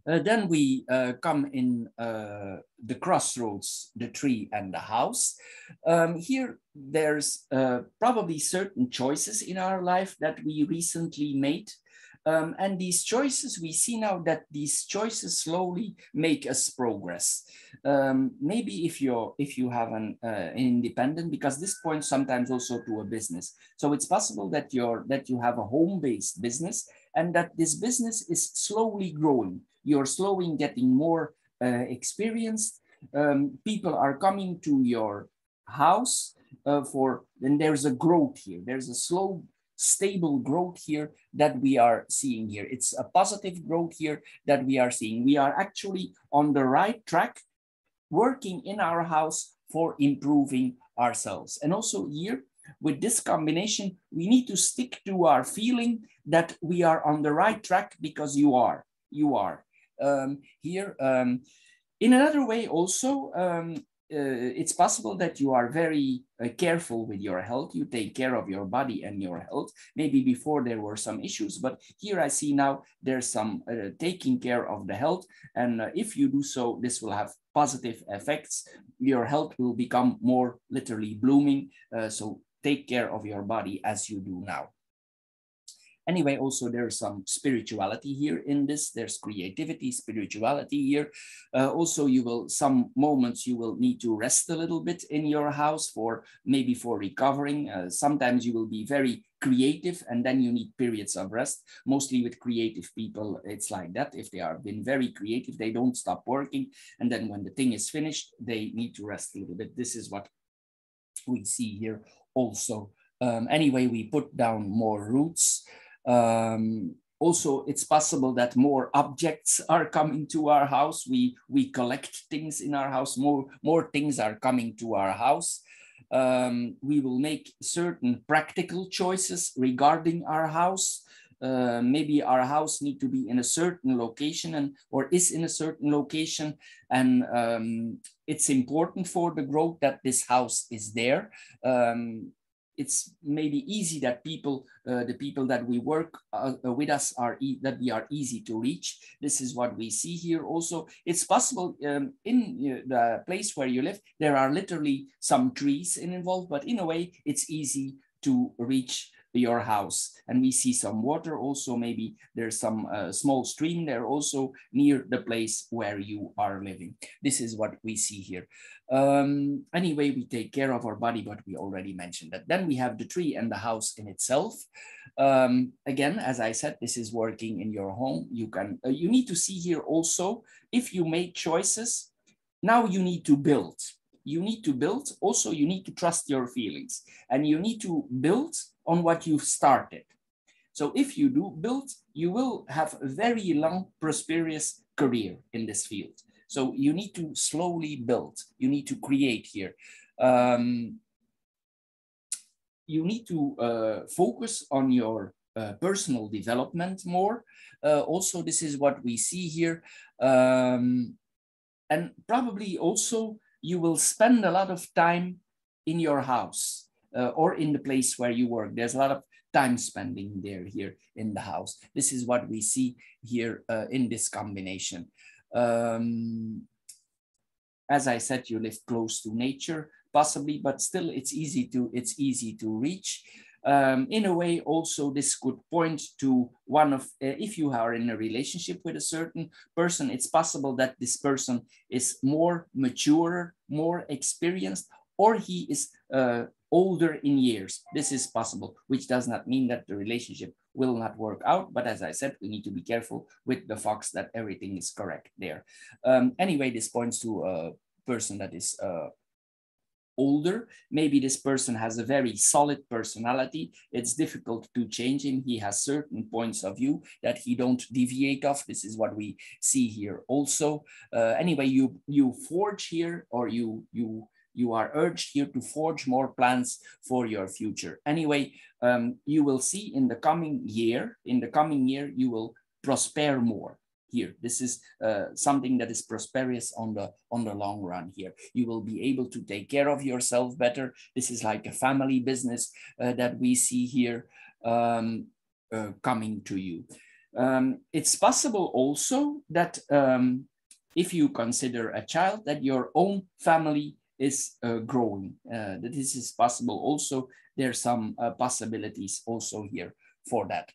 Then we come in the crossroads, the tree and the house. Here, there's probably certain choices in our life that we recently made. And these choices, we see now that these choices slowly make us progress. Maybe if you have an independent, because this points sometimes also to a business. So it's possible that you have a home-based business and that this business is slowly growing. You're slowly getting more experienced. People are coming to your house and there's a growth here. There's a slow, stable growth here that we are seeing here. It's a positive growth here that we are seeing. We are actually on the right track, working in our house for improving ourselves. And also here, with this combination, we need to stick to our feeling that we are on the right track, because you are. Here, in another way also, it's possible that you are very careful with your health. You take care of your body and your health. Maybe before there were some issues, but here I see now there's some taking care of the health. And if you do so, this will have positive effects. Your health will become more literally blooming. So take care of your body as you do now. Anyway, also there's some spirituality here in this. There's creativity, spirituality here. Also, some moments you will need to rest a little bit in your house maybe for recovering. Sometimes you will be very creative and then you need periods of rest. Mostly with creative people, it's like that. If they are been very creative, they don't stop working. And then when the thing is finished, they need to rest a little bit. This is what we see here also. Anyway, we put down more roots. Also, it's possible that more objects are coming to our house. We collect things in our house. More things are coming to our house. We will make certain practical choices regarding our house. Maybe our house need to be in a certain location or is in a certain location, and it's important for the growth that this house is there. It's maybe easy that the people that we work with us that we are easy to reach. This is what we see here also. It's possible in the place where you live, there are literally some trees involved, but in a way it's easy to reach your house. And we see some water also. Maybe there's some small stream there also near the place where you are living. This is what we see here. Anyway, we take care of our body, but we already mentioned that. Then we have the tree and the house in itself. Again, as I said, this is working in your home. You need to see here also, if you make choices, now you need to build. You need to build. Also, you need to trust your feelings, and you need to build on what you've started. So if you do build, you will have a very long, prosperous career in this field. So you need to slowly build. You need to create here. You need to focus on your personal development more. Also, this is what we see here. And probably also, you will spend a lot of time in your house or in the place where you work. There's a lot of time spending here in the house. This is what we see here in this combination. As I said, you live close to nature, possibly, but still it's easy to reach. In a way, also, this could point to one of, if you are in a relationship with a certain person, it's possible that this person is more mature, more experienced, or he is older in years. This is possible, which does not mean that the relationship will not work out. But as I said, we need to be careful with the fox that everything is correct there. Anyway, this points to a person that is older. Maybe this person has a very solid personality. It's difficult to change him. He has certain points of view that he don't deviate off. This is what we see here also. Anyway, you forge here, or you are urged here to forge more plans for your future. Anyway, you will see in the coming year, you will prosper more. Here, this is something that is prosperous on the long run here. You will be able to take care of yourself better. This is like a family business that we see here coming to you. It's possible also that if you consider a child, that your own family is growing. That this is possible also. There's some possibilities also here for that.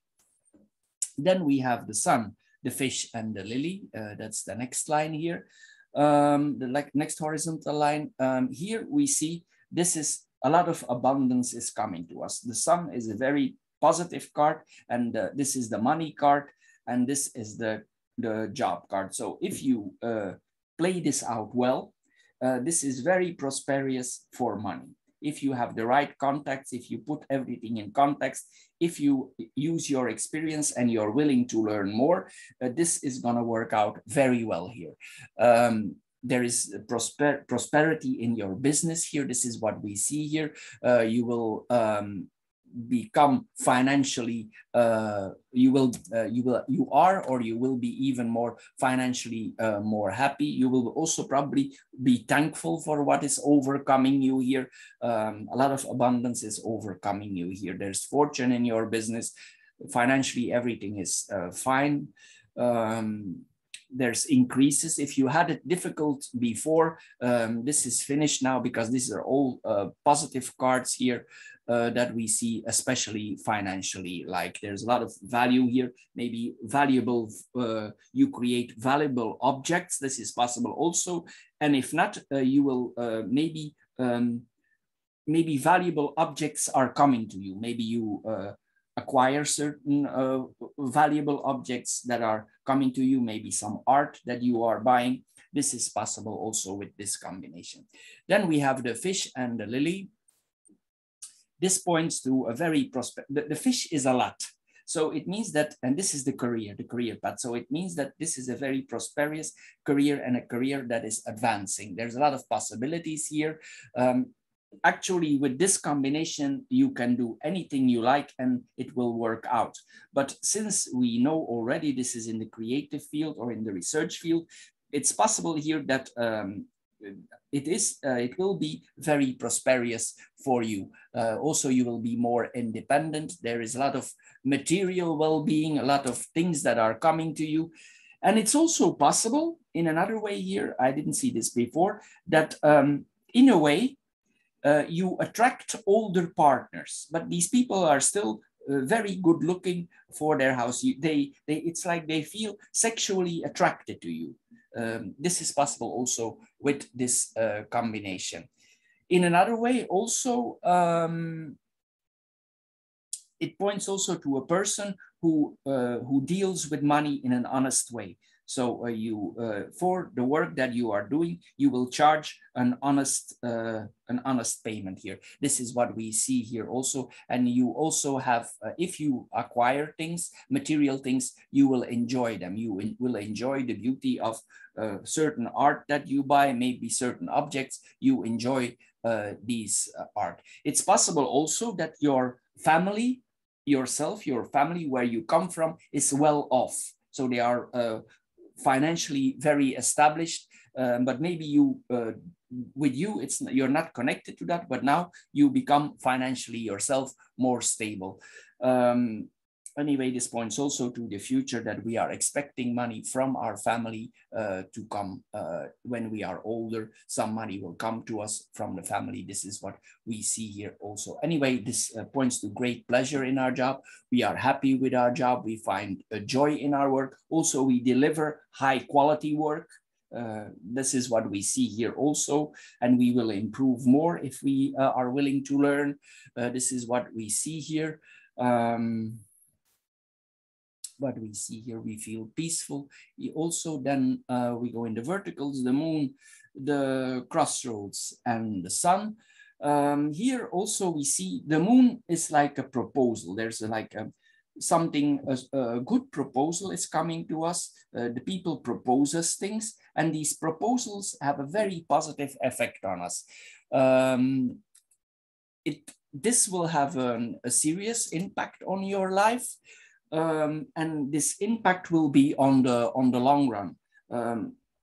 Then we have the sun, the fish, and the lily. That's the next line here. The next horizontal line. Here we see this is a lot of abundance is coming to us. The sun is a very positive card, and this is the money card, and this is the job card. So if you play this out well, this is very prosperous for money. If you have the right contacts, if you put everything in context, if you use your experience and you're willing to learn more, this is going to work out very well here. There is prosperity in your business here. This is what we see here. You will become financially, you are, or you will be even more financially more happy. You will also probably be thankful for what is overcoming you here. A lot of abundance is overcoming you here. There's fortune in your business. Financially, everything is fine. There's increases. If you had it difficult before, this is finished now, because these are all positive cards here that we see, especially financially. Like there's a lot of value here, maybe valuable, you create valuable objects. This is possible also. And if not, you will maybe valuable objects are coming to you. Maybe you acquire certain valuable objects that are coming to you, maybe some art that you are buying. This is possible also with this combination. Then we have the fish and the lily. This points to a very the fish is a lot. So it means that, and this is the career path. So it means that this is a very prosperous career, and a career that is advancing. There's a lot of possibilities here. Actually, with this combination, you can do anything you like and it will work out. But since we know already this is in the creative field or in the research field, it's possible here that it will be very prosperous for you. Also, you will be more independent. There is a lot of material well-being, a lot of things that are coming to you. And it's also possible in another way here, I didn't see this before, that in a way, you attract older partners, but these people are still very good looking for their house. It's like they feel sexually attracted to you. This is possible also with this combination. In another way also, it points also to a person who deals with money in an honest way. So for the work that you are doing, you will charge an honest payment here. This is what we see here also. And you also have, if you acquire things, material things, you will enjoy them. You will enjoy the beauty of certain art that you buy, maybe certain objects. You enjoy these art. It's possible also that your family, yourself, your family where you come from is well off. So they are financially very established, but maybe you with you you're not connected to that, but now you become financially yourself more stable. Anyway, this points also to the future, that we are expecting money from our family to come when we are older. Some money will come to us from the family. This is what we see here also. Anyway, this points to great pleasure in our job. We are happy with our job. We find a joy in our work. Also, we deliver high quality work. This is what we see here also, and we will improve more if we are willing to learn. This is what we see here. What we see here, we feel peaceful. Also, then we go in the verticals, the moon, the crossroads, and the sun. Here also we see the moon is like a proposal. There's like something, a good proposal is coming to us. The people propose us things, and these proposals have a very positive effect on us. This will have a serious impact on your life. And this impact will be on the long run.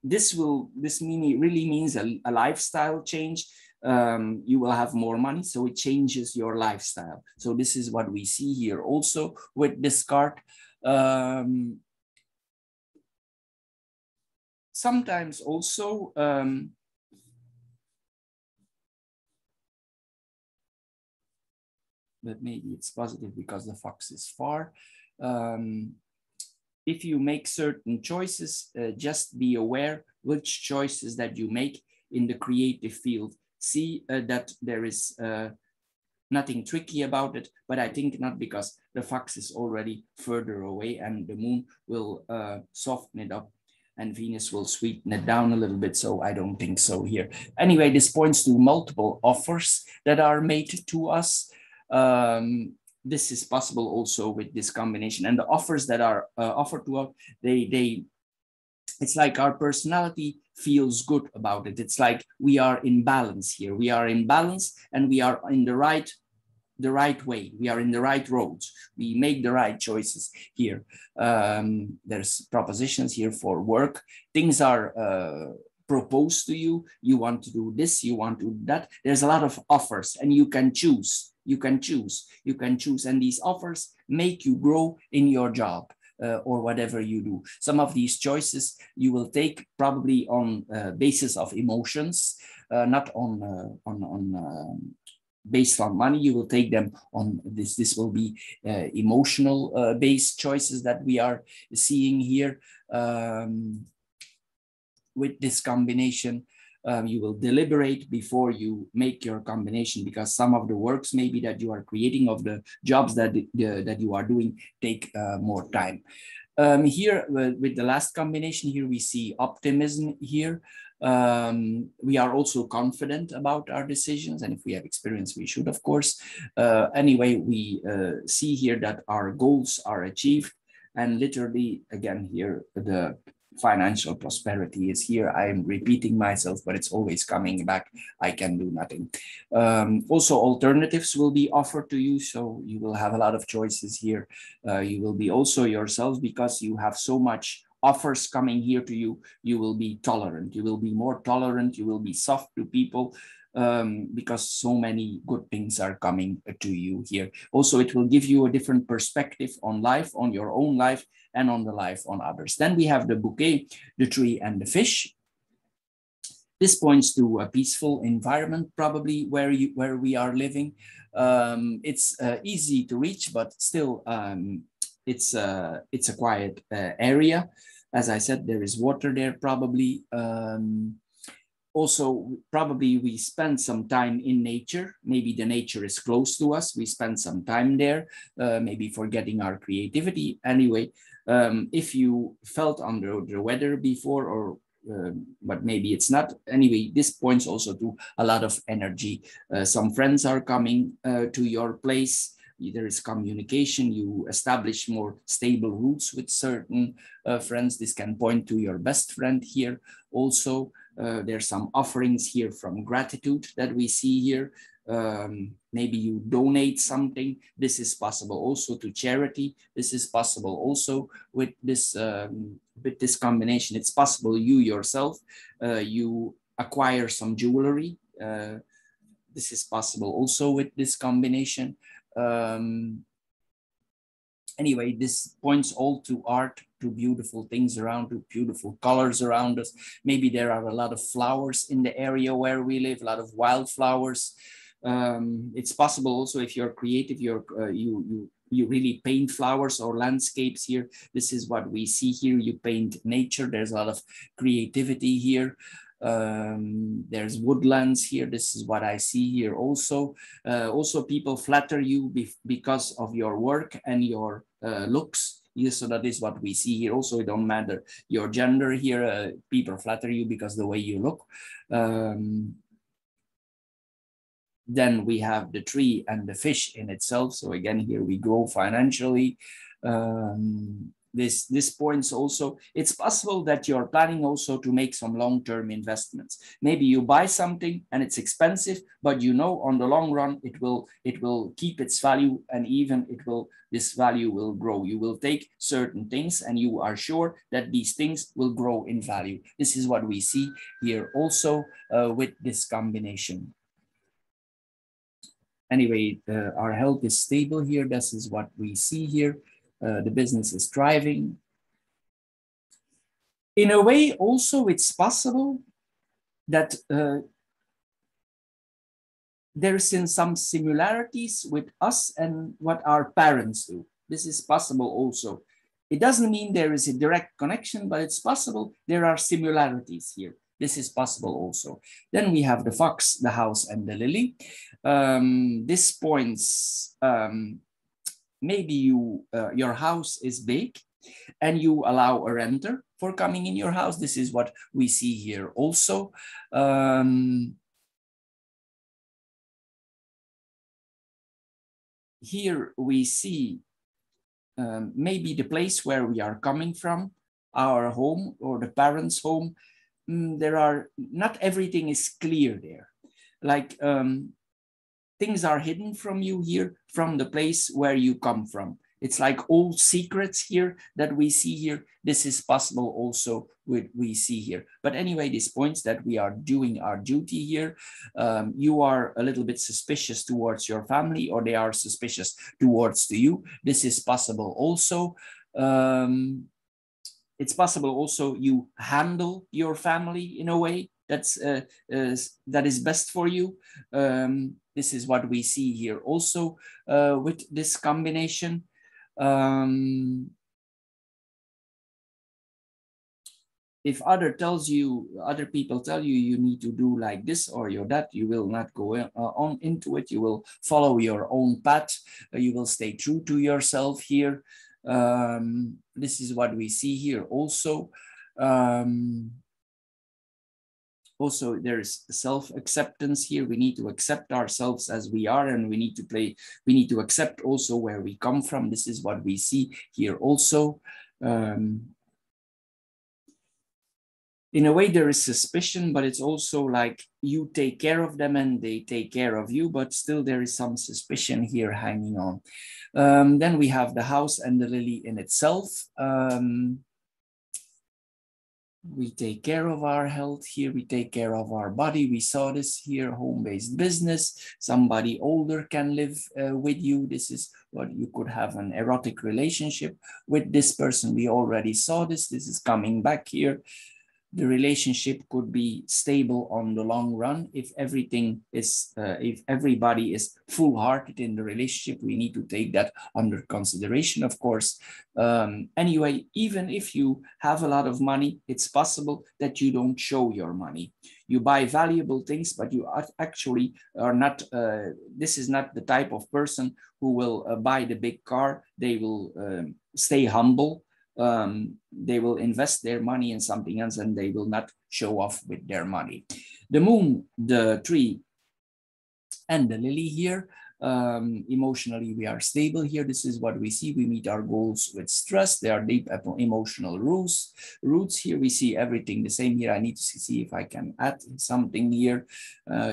This really means a lifestyle change. You will have more money, so it changes your lifestyle. So this is what we see here also with this card. Sometimes also, but maybe it's positive because the fox is far. If you make certain choices, just be aware which choices that you make in the creative field. See that there is nothing tricky about it, but I think not, because the fox is already further away and the moon will soften it up and Venus will sweeten it down a little bit. So I don't think so here. Anyway, this points to multiple offers that are made to us. This is possible also with this combination, and the offers that are offered to us, it's like our personality feels good about it. It's like we are in balance here. We are in balance and we are in the right way. We are in the right roads. We make the right choices here. There's propositions here for work. Things are proposed to you. You want to do this, you want to do that. There's a lot of offers and you can choose. You can choose. And these offers make you grow in your job. Or whatever you do. Some of these choices you will take probably on basis of emotions, not on based on money. You will take them on this. This will be emotional based choices that we are seeing here with this combination. You will deliberate before you make your combination, because some of the works maybe that you are creating, of the jobs that you are doing, take more time. Here with the last combination here, we see optimism here. We are also confident about our decisions, and if we have experience, we should, of course. Anyway, we see here that our goals are achieved, and literally again here the financial prosperity is here. I'm repeating myself, but it's always coming back. I can do nothing. Also, alternatives will be offered to you, so you will have a lot of choices here. You will be also yourself, because you have so much offers coming here to you. You will be tolerant. You will be more tolerant. You will be soft to people. Because so many good things are coming to you here. Also, it will give you a different perspective on life, on your own life, and on the life on others. Then we have the bouquet, the tree, and the fish. This points to a peaceful environment, probably where we are living. It's easy to reach, but still it's a quiet area. As I said, there is water there probably. Also, probably we spend some time in nature. Maybe the nature is close to us. We spend some time there, maybe forgetting our creativity. Anyway, if you felt under the weather before, or but maybe it's not. Anyway, this points also to a lot of energy. Some friends are coming to your place. There is communication. You establish more stable roots with certain friends. This can point to your best friend here also. There's some offerings here from gratitude that we see here. Maybe you donate something. This is possible also to charity. This is possible also with this combination. It's possible you yourself, you acquire some jewelry. This is possible also with this combination. Anyway, this points all to art, to beautiful things around, to beautiful colors around us. Maybe there are a lot of flowers in the area where we live, a lot of wildflowers. It's possible also, if you're creative, you really paint flowers or landscapes here. This is what we see here. You paint nature. There's a lot of creativity here. There's woodlands here. This is what I see here also. Also, people flatter you because of your work and your looks. Yes, so that is what we see here. Also, it don't matter your gender here. People flatter you because the way you look. Then we have the tree and the fish in itself. So again, here we grow financially. This points also, it's possible that you're planning also to make some long-term investments. Maybe you buy something and it's expensive, but you know on the long run it will keep its value, and even this value will grow. You will take certain things and you are sure that these things will grow in value. This is what we see here also with this combination. Anyway, our health is stable here. This is what we see here. the business is thriving. In a way, also, it's possible that there's some similarities with us and what our parents do. This is possible also. It doesn't mean there is a direct connection, but it's possible there are similarities here. This is possible also. Then we have the fox, the house, and the lily. This points, maybe your house is big and you allow a renter for coming in your house. This is what we see here also. Here we see maybe the place where we are coming from, our home or the parents' home. There are, not everything is clear there. Like things are hidden from you here, from the place where you come from. It's like old secrets here that we see here. This is possible also with we see here. But anyway, this points that we are doing our duty here. You are a little bit suspicious towards your family, or they are suspicious towards you. This is possible also. It's possible also you handle your family in a way that is best for you. This is what we see here also with this combination. If other people tell you you need to do like this or you're that, you will not go on into it. You will follow your own path. You will stay true to yourself here. This is what we see here also. Also, there's self-acceptance here. We need to accept ourselves as we are, and we need to accept also where we come from. This is what we see here also. In a way, there is suspicion, but it's also like you take care of them and they take care of you, but still there is some suspicion here hanging on. Then we have the house and the lily in itself. We take care of our health here. We take care of our body. We saw this here, home-based business. Somebody older can live with you. This is what you could have an erotic relationship with this person. We already saw this. This is coming back here. The relationship could be stable on the long run. If everything is, if everybody is full-hearted in the relationship, we need to take that under consideration, of course. Anyway, even if you have a lot of money, it's possible that you don't show your money. You buy valuable things, but you actually are not, this is not the type of person who will buy the big car. They will stay humble. They will invest their money in something else and they will not show off with their money. The moon, the tree, and the lily here. Emotionally, we are stable here. This is what we see. We meet our goals with stress. There are deep emotional roots here. We see everything the same here. I need to see if I can add something here.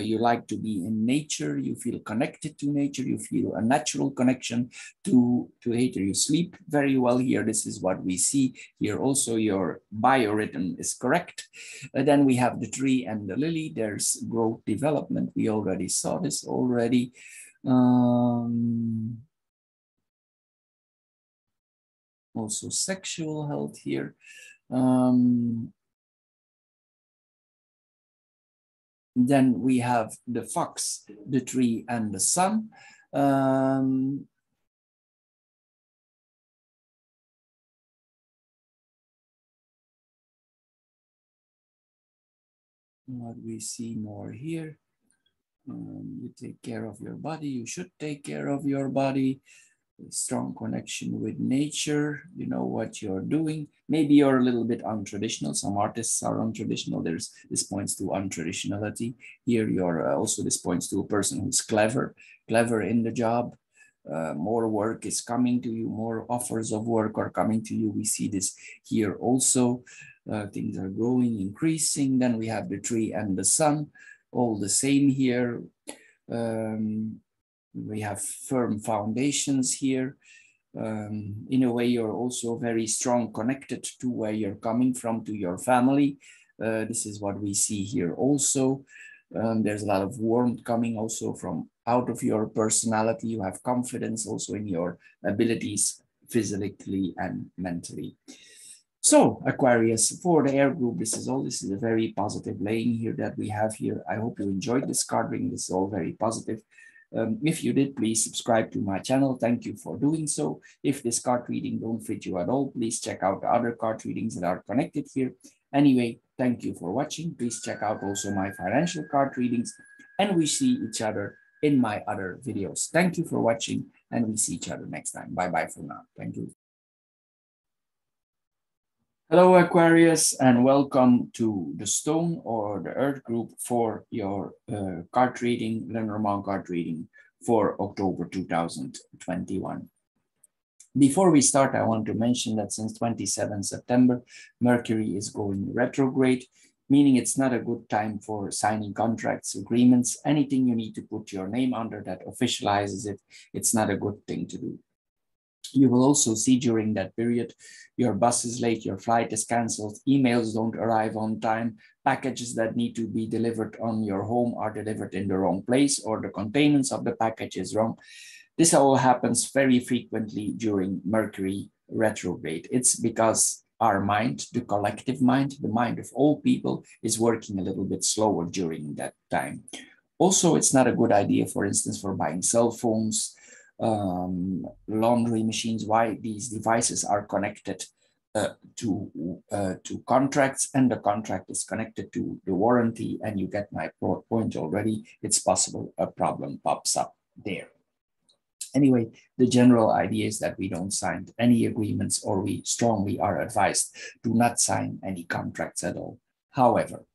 You like to be in nature. You feel connected to nature. You feel a natural connection to nature. You sleep very well here. This is what we see here. Also, your biorhythm is correct. Then we have the tree and the lily. There's growth development. We already saw this already. Also sexual health here. Then we have the fox, the tree, and the sun. What we see more here. You take care of your body. You should take care of your body. A strong connection with nature. You know what you're doing. Maybe you're a little bit untraditional. Some artists are untraditional. This points to untraditionality. Here you're also, this points to a person who's clever in the job. More work is coming to you. More offers of work are coming to you. We see this here also. Things are growing, increasing. Then we have the tree and the sun. All the same here. We have firm foundations here. In a way, you're also very strong connected to where you're coming from, to your family. This is what we see here also. There's a lot of warmth coming also from out of your personality. You have confidence also in your abilities physically and mentally. So Aquarius, for the air group, this is a very positive laying here that we have here. I hope you enjoyed this card reading. This is all very positive. If you did, please subscribe to my channel. Thank you for doing so. If this card reading don't fit you at all, please check out the other card readings that are connected here. Anyway, thank you for watching. Please check out also my financial card readings, and we see each other in my other videos. Thank you for watching, and we see each other next time. Bye-bye for now. Thank you. Hello, Aquarius, and welcome to the Stone or the Earth group for your card reading, Lenormand card reading for October 2021. Before we start, I want to mention that since 27 September, Mercury is going retrograde, meaning it's not a good time for signing contracts, agreements, anything you need to put your name under that officializes it. It's not a good thing to do. You will also see during that period, your bus is late, your flight is canceled, emails don't arrive on time, packages that need to be delivered on your home are delivered in the wrong place, or the containment of the package is wrong. This all happens very frequently during Mercury retrograde. It's because our mind, the collective mind, the mind of all people, is working a little bit slower during that time. Also, it's not a good idea, for instance, for buying cell phones, laundry machines, why these devices are connected to contracts, and the contract is connected to the warranty, and you get my point already. It's possible a problem pops up there. Anyway, the general idea is that we don't sign any agreements, or we strongly are advised to not sign any contracts at all. However,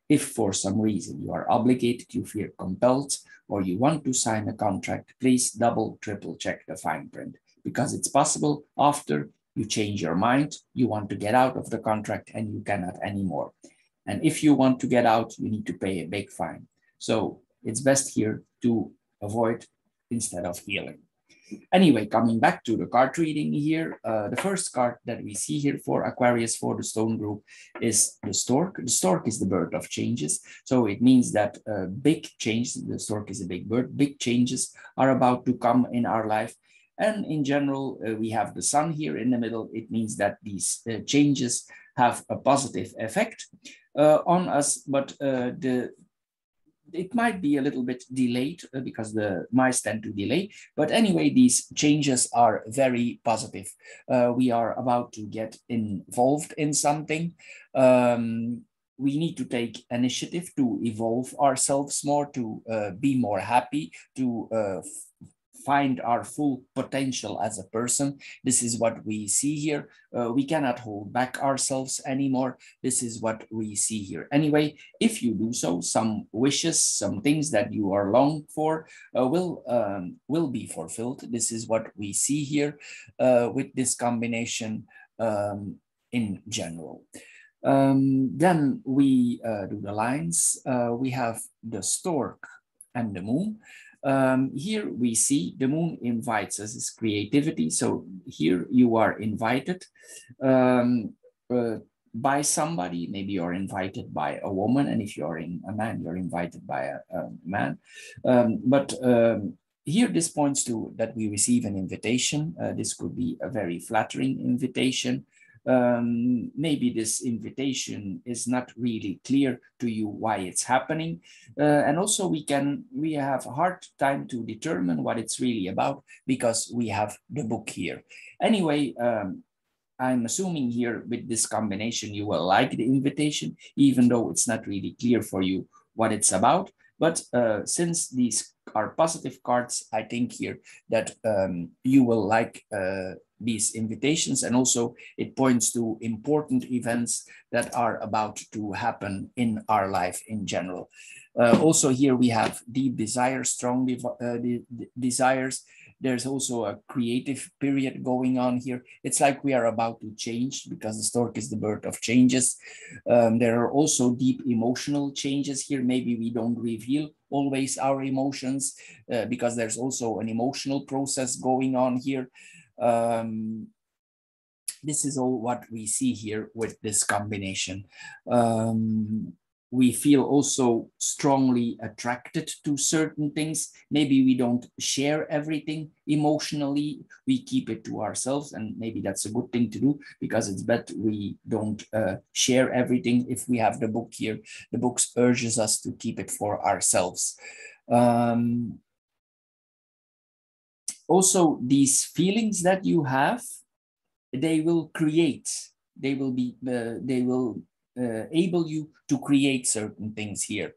if for some reason you are obligated, you feel compelled, or you want to sign a contract, please double, triple check the fine print, because it's possible after you change your mind, you want to get out of the contract and you cannot anymore. And if you want to get out, you need to pay a big fine. So it's best here to avoid instead of healing. Anyway, coming back to the card reading here, the first card that we see here for Aquarius for the Stone group is the Stork. The Stork is the bird of changes. So it means that big changes, the Stork is a big bird, big changes are about to come in our life. And in general, we have the sun here in the middle. It means that these changes have a positive effect on us, but it might be a little bit delayed because the mice tend to delay. But anyway, these changes are very positive. We are about to get involved in something. We need to take initiative to evolve ourselves more, to be more happy, to find our full potential as a person. This is what we see here. We cannot hold back ourselves anymore. This is what we see here. Anyway, if you do so, some wishes, some things that you are longing for will be fulfilled. This is what we see here with this combination in general. Then we do the lines. We have the Stork and the Moon. Here we see the Moon invites us as creativity. So here you are invited by somebody. Maybe you're invited by a woman, and if you're a man, you're invited by a man. Here this points to that we receive an invitation. This could be a very flattering invitation. Maybe this invitation is not really clear to you why it's happening. And also we have a hard time to determine what it's really about because we have the book here. Anyway, I'm assuming here with this combination, you will like the invitation, even though it's not really clear for you what it's about. But since these are positive cards, I think here that you will like these invitations, and also it points to important events that are about to happen in our life in general. Also here we have deep desires, strong desires. There's also a creative period going on here. It's like we are about to change because the Stork is the bird of changes. There are also deep emotional changes here. Maybe we don't reveal always our emotions because there's also an emotional process going on here. This is all what we see here with this combination. we feel also strongly attracted to certain things. Maybe we don't share everything emotionally. We keep it to ourselves, and maybe that's a good thing to do, because it's better we don't share everything. If we have the book here, the book urges us to keep it for ourselves. Also, these feelings that you have, they will able you to create certain things here.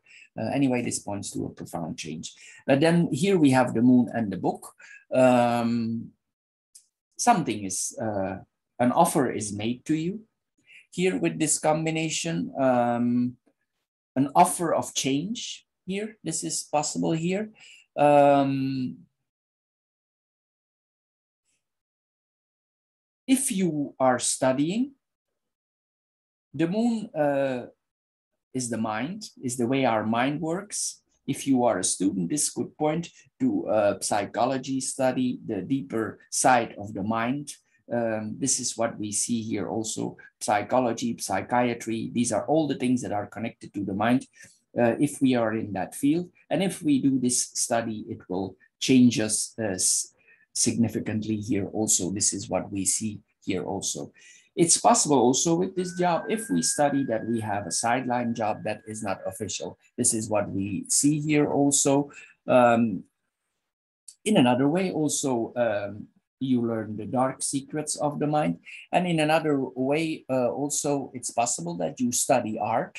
Anyway, this points to a profound change. But then here we have the moon and the book. Something is, an offer is made to you. Here with this combination, an offer of change here. This is possible here. If you are studying, the moon is the mind, is the way our mind works. If you are a student, this could point to psychology study, the deeper side of the mind. This is what we see here also, psychology, psychiatry. These are all the things that are connected to the mind. If we are in that field, and if we do this study, it will change us significantly here also. This is what we see here also. It's possible also with this job, if we study, that we have a sideline job that is not official. This is what we see here also. In another way also, you learn the dark secrets of the mind. And in another way also, it's possible that you study art.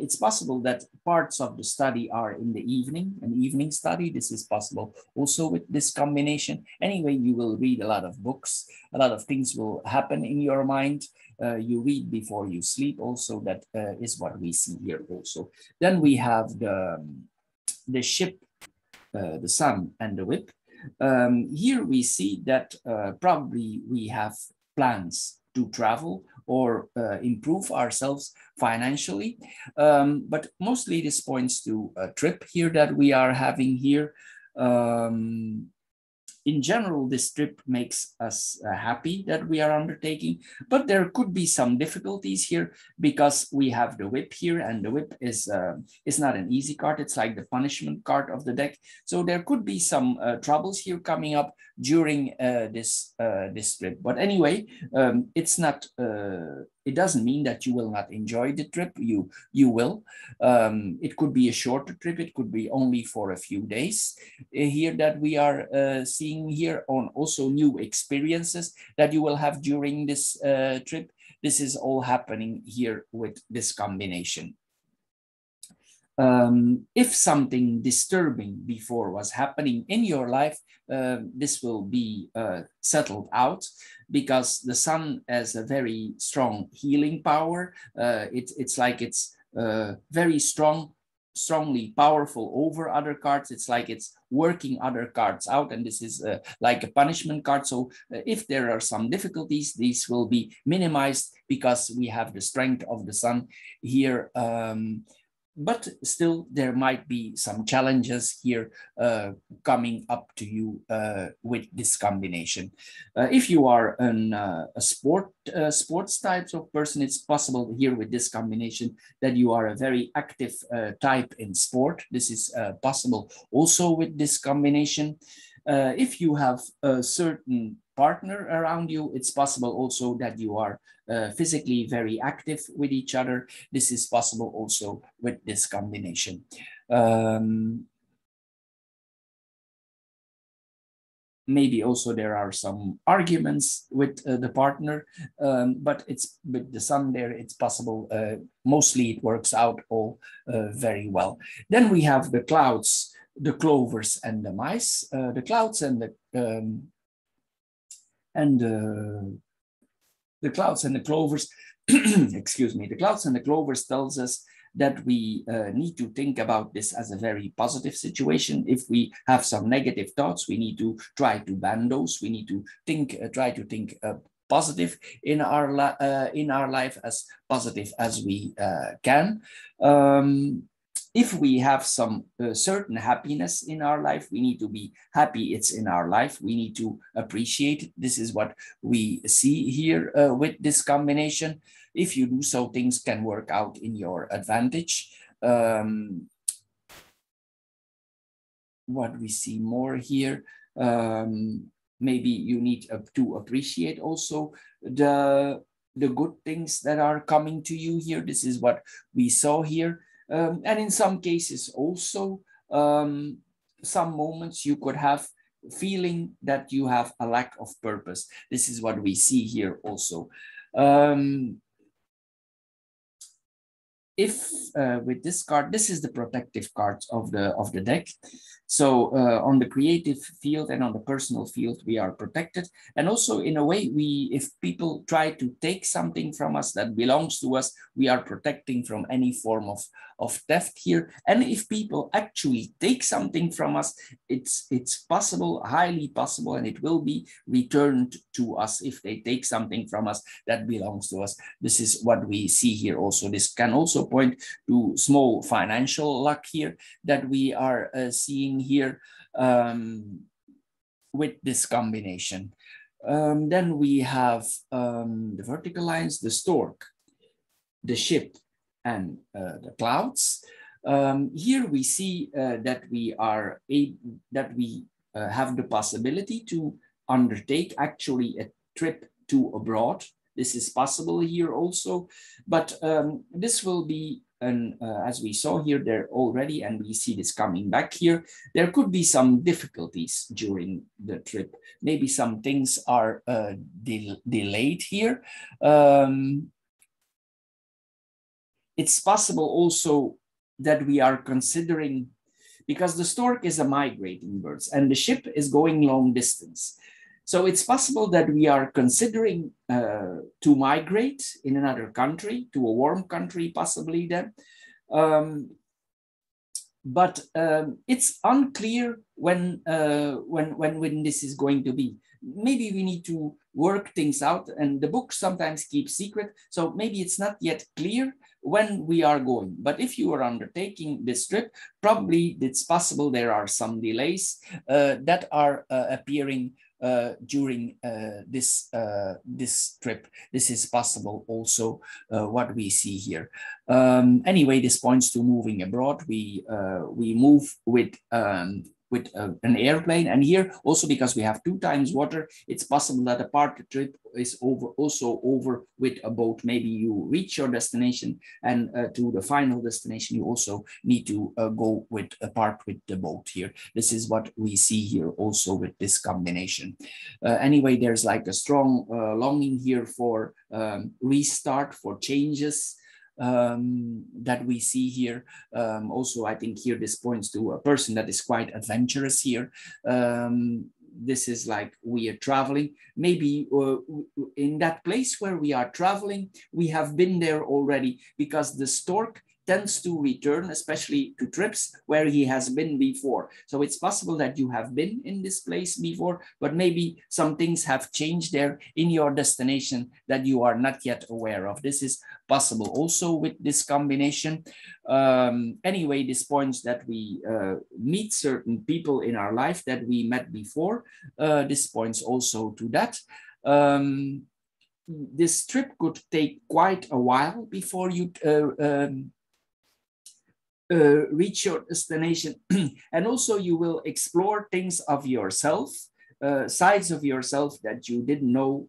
It's possible that parts of the study are in the evening, an evening study. This is possible also with this combination. Anyway, you will read a lot of books, a lot of things will happen in your mind. You read before you sleep also. That is what we see here also. Then we have the ship, the sun and the whip. Here we see that probably we have plans to travel or improve ourselves financially. But mostly this points to a trip here that we are having here. In general, this trip makes us happy that we are undertaking, but there could be some difficulties here because we have the whip here, and the whip is not an easy card. It's like the punishment card of the deck. So there could be some troubles here coming up during this trip. But anyway, it's not. It doesn't mean that you will not enjoy the trip. You will. It could be a shorter trip. It could be only for a few days here that we are seeing here, on also new experiences that you will have during this trip. This is all happening here with this combination. If something disturbing before was happening in your life, this will be settled out, because the sun has a very strong healing power. It's like it's very strongly powerful over other cards. It's like it's working other cards out, and this is like a punishment card. So if there are some difficulties, these will be minimized because we have the strength of the sun here. But still, there might be some challenges here coming up to you with this combination. If you are a sports types of person, it's possible here with this combination that you are a very active type in sport. This is possible also with this combination. If you have a certain partner around you, it's possible also that you are physically very active with each other. This is possible also with this combination. Maybe also there are some arguments with the partner, but it's with the sun there, it's possible. Mostly it works out all very well. Then we have the clouds, the clovers and the mice. The clouds and the clouds and the clovers, excuse me, the clouds and the clovers tells us that we need to think about this as a very positive situation. If we have some negative thoughts, we need to try to ban those. We need to think, try to think positive in our life, as positive as we can. If we have some certain happiness in our life, we need to be happy it's in our life. We need to appreciate it. This is what we see here with this combination. If you do so, things can work out in your advantage. What we see more here, maybe you need to appreciate also the good things that are coming to you here. This is what we saw here. And in some cases also, some moments you could have feeling that you have a lack of purpose. This is what we see here also. If with this card, this is the protective cards of the deck. So on the creative field and on the personal field, we are protected. And also in a way, if people try to take something from us that belongs to us, we are protecting from any form of theft here. And if people actually take something from us, it's possible, highly possible, and it will be returned to us if they take something from us that belongs to us. This is what we see here also. This can also point to small financial luck here that we are seeing here with this combination. Then we have the vertical lines, the stork, the ship, and the clouds. Here we see that we are have the possibility to undertake actually a trip to abroad. This is possible here also, but this will be, as we saw here there already, and we see this coming back here, there could be some difficulties during the trip. Maybe some things are delayed here. It's possible also that we are considering, because the stork is a migrating bird and the ship is going long distance. So it's possible that we are considering to migrate in another country, to a warm country, possibly then. But it's unclear when this is going to be. Maybe we need to work things out, and the book sometimes keeps secret. So maybe it's not yet clear when we are going. But if you are undertaking this trip, probably it's possible there are some delays that are appearing during this trip. This is possible also, what we see here. Anyway, this points to moving abroad. We move with an airplane, and here also, because we have 2 times water, it's possible that a part of the trip is also over with a boat. Maybe you reach your destination, and to the final destination you also need to go with a part with the boat here. This is what we see here also with this combination. Anyway, there's like a strong longing here for restart, for changes, that we see here. Also, I think here this points to a person that is quite adventurous here. This is like we are traveling. Maybe in that place where we are traveling, we have been there already, because the stork tends to return, especially to trips where he has been before. So it's possible that you have been in this place before, but maybe some things have changed there in your destination that you are not yet aware of. This is possible also with this combination. Anyway, this points that we meet certain people in our life that we met before. This points also to that. This trip could take quite a while before you reach your destination. And also you will explore things of yourself, sides of yourself that you didn't know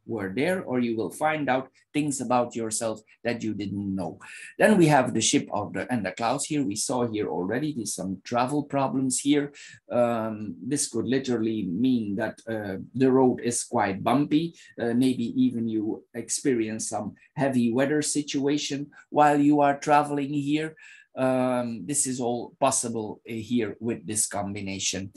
were there, or you will find out things about yourself that you didn't know. Then we have the ship and the clouds here. We saw here already there's some travel problems here. This could literally mean that the road is quite bumpy. Maybe even you experience some heavy weather situation while you are traveling here. This is all possible here with this combination.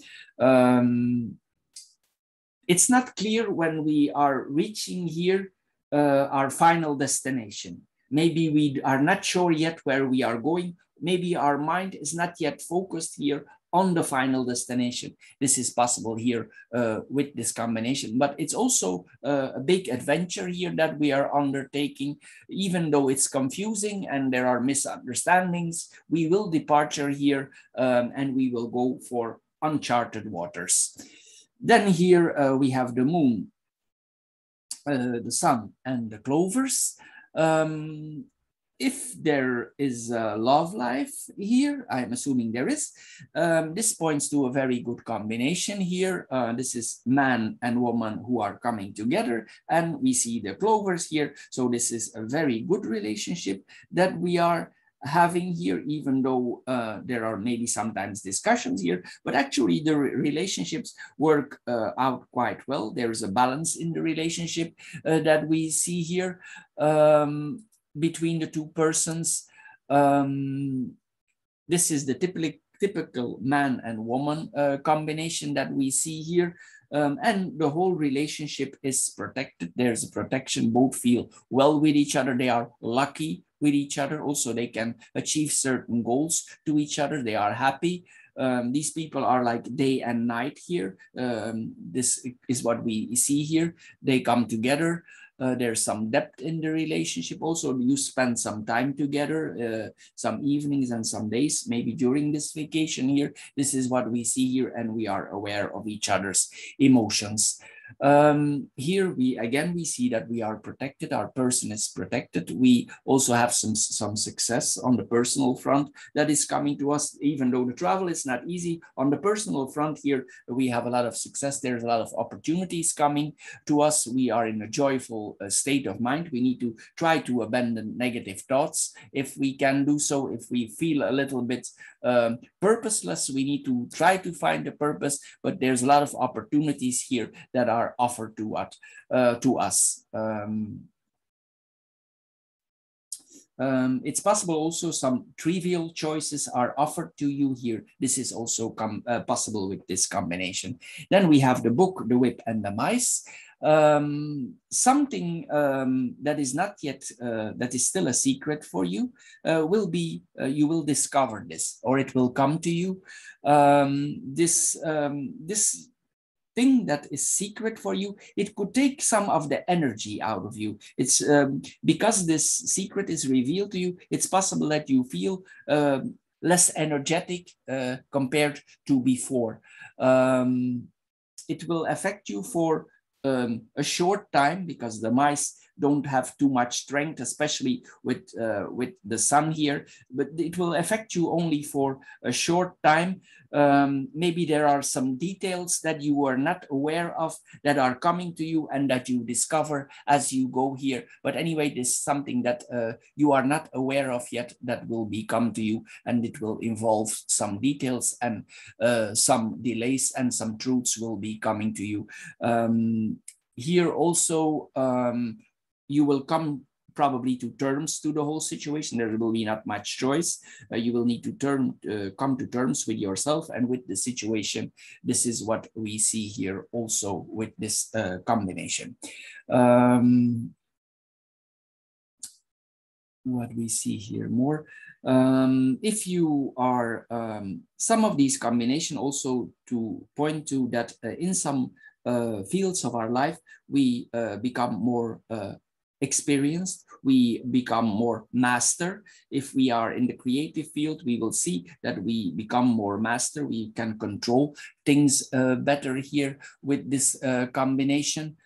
It's not clear when we are reaching here our final destination. Maybe we are not sure yet where we are going. Maybe our mind is not yet focused here on the final destination. This is possible here with this combination, but it's also a big adventure here that we are undertaking. Even though it's confusing and there are misunderstandings, we will departure here and we will go for uncharted waters. Then here we have the moon, the sun, and the clovers. If there is a love life here, I'm assuming there is, this points to a very good combination here. This is man and woman who are coming together, and we see the clovers here. So this is a very good relationship that we are having here, even though there are maybe sometimes discussions here, but actually the relationships work out quite well. There is a balance in the relationship that we see here. Between the two persons. This is the typical man and woman combination that we see here. And the whole relationship is protected. There's a protection. Both feel well with each other. They are lucky with each other. Also, they can achieve certain goals to each other. They are happy. These people are like day and night here. This is what we see here. They come together. There's some depth in the relationship. Also, you spend some time together, some evenings and some days, maybe during this vacation here. This is what we see here, and we are aware of each other's emotions. Here we see that we are protected. Our person is protected. We also have some success on the personal front that is coming to us, even though the travel is not easy. On the personal front here, we have a lot of success. There's a lot of opportunities coming to us. We are in a joyful state of mind. We need to try to abandon negative thoughts if we can do so. If we feel a little bit purposeless, we need to try to find a purpose, but there's a lot of opportunities here that are offered to us. It's possible also some trivial choices are offered to you here. This is also possible with this combination. Then we have the book, the whip, and the mice. Something that is not yet, that is still a secret for you, will be, you will discover this, or it will come to you. This thing that is secret for you, it could take some of the energy out of you. It's because this secret is revealed to you, it's possible that you feel less energetic compared to before. It will affect you for a short time, because the mice don't have too much strength, especially with the sun here, but it will affect you only for a short time. Maybe there are some details that you are not aware of that are coming to you and that you discover as you go here. But anyway, this is something that you are not aware of yet that will become to you, and it will involve some details and some delays, and some truths will be coming to you. Here also, you will come probably to terms to the whole situation. There will be not much choice. You will need to come to terms with yourself and with the situation. This is what we see here also with this combination. What we see here more. If you are, some of these combinations also to point to that in some fields of our life, we become more experienced, we become more master. If we are in the creative field, we will see that we become more master. We can control things better here with this combination.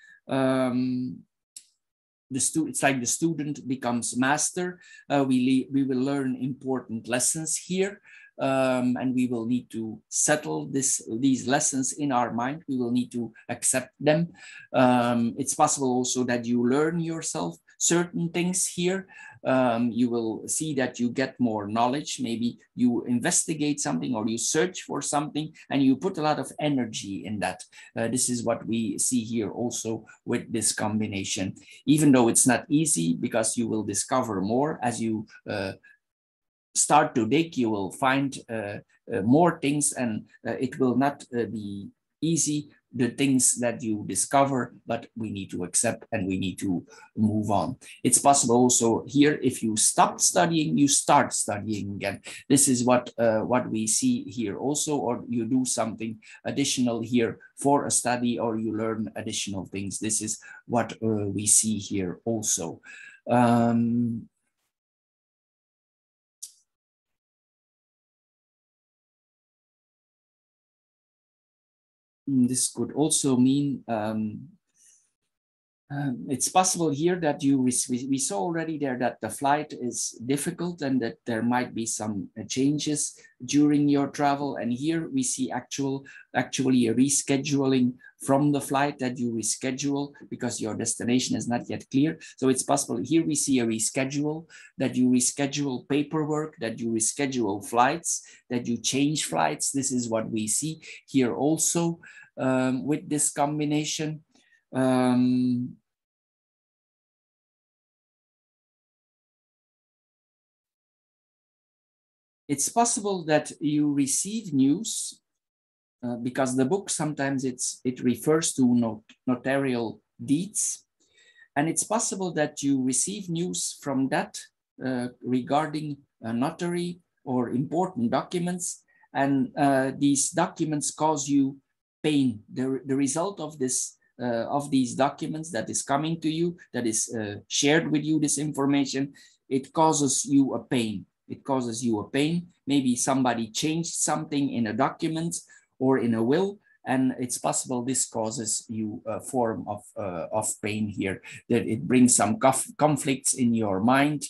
It's like the student becomes master. We will learn important lessons here. And we will need to settle these lessons in our mind. We will need to accept them. It's possible also that you learn yourself certain things here. You will see that you get more knowledge. Maybe you investigate something or you search for something and you put a lot of energy in that. This is what we see here also with this combination. Even though it's not easy, because you will discover more as you start to dig, you will find more things, and it will not be easy, the things that you discover, but we need to accept and we need to move on. It's possible also here, if you stop studying, you start studying again. This is what we see here also, or you do something additional here for a study, or you learn additional things. This is what we see here also. This could also mean It's possible here that we saw already there that the flight is difficult and that there might be some changes during your travel. And here we see actually a rescheduling from the flight, that you reschedule because your destination is not yet clear. So it's possible here we see a reschedule, that you reschedule paperwork, that you reschedule flights, that you change flights. This is what we see here also with this combination. It's possible that you receive news because the book sometimes it refers to notarial deeds, and it's possible that you receive news from that regarding a notary or important documents, and these documents cause you pain. The result of this of these documents that is coming to you, that is shared with you, this information, it causes you a pain. It causes you a pain. Maybe somebody changed something in a document or in a will, and it's possible this causes you a form of pain here, that it brings some conflicts in your mind.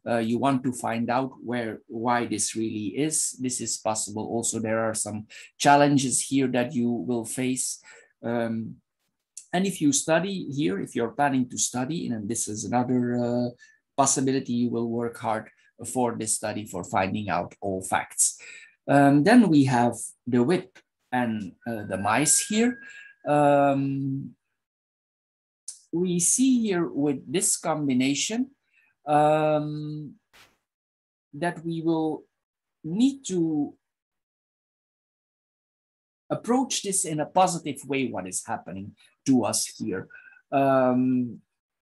You want to find out why this really is. This is possible. Also, there are some challenges here that you will face. And if you study here, if you're planning to study, and this is another possibility, you will work hard for this study for finding out all facts. Then we have the whip and the mice here. We see here with this combination that we will need to approach this in a positive way, what is happening to us here.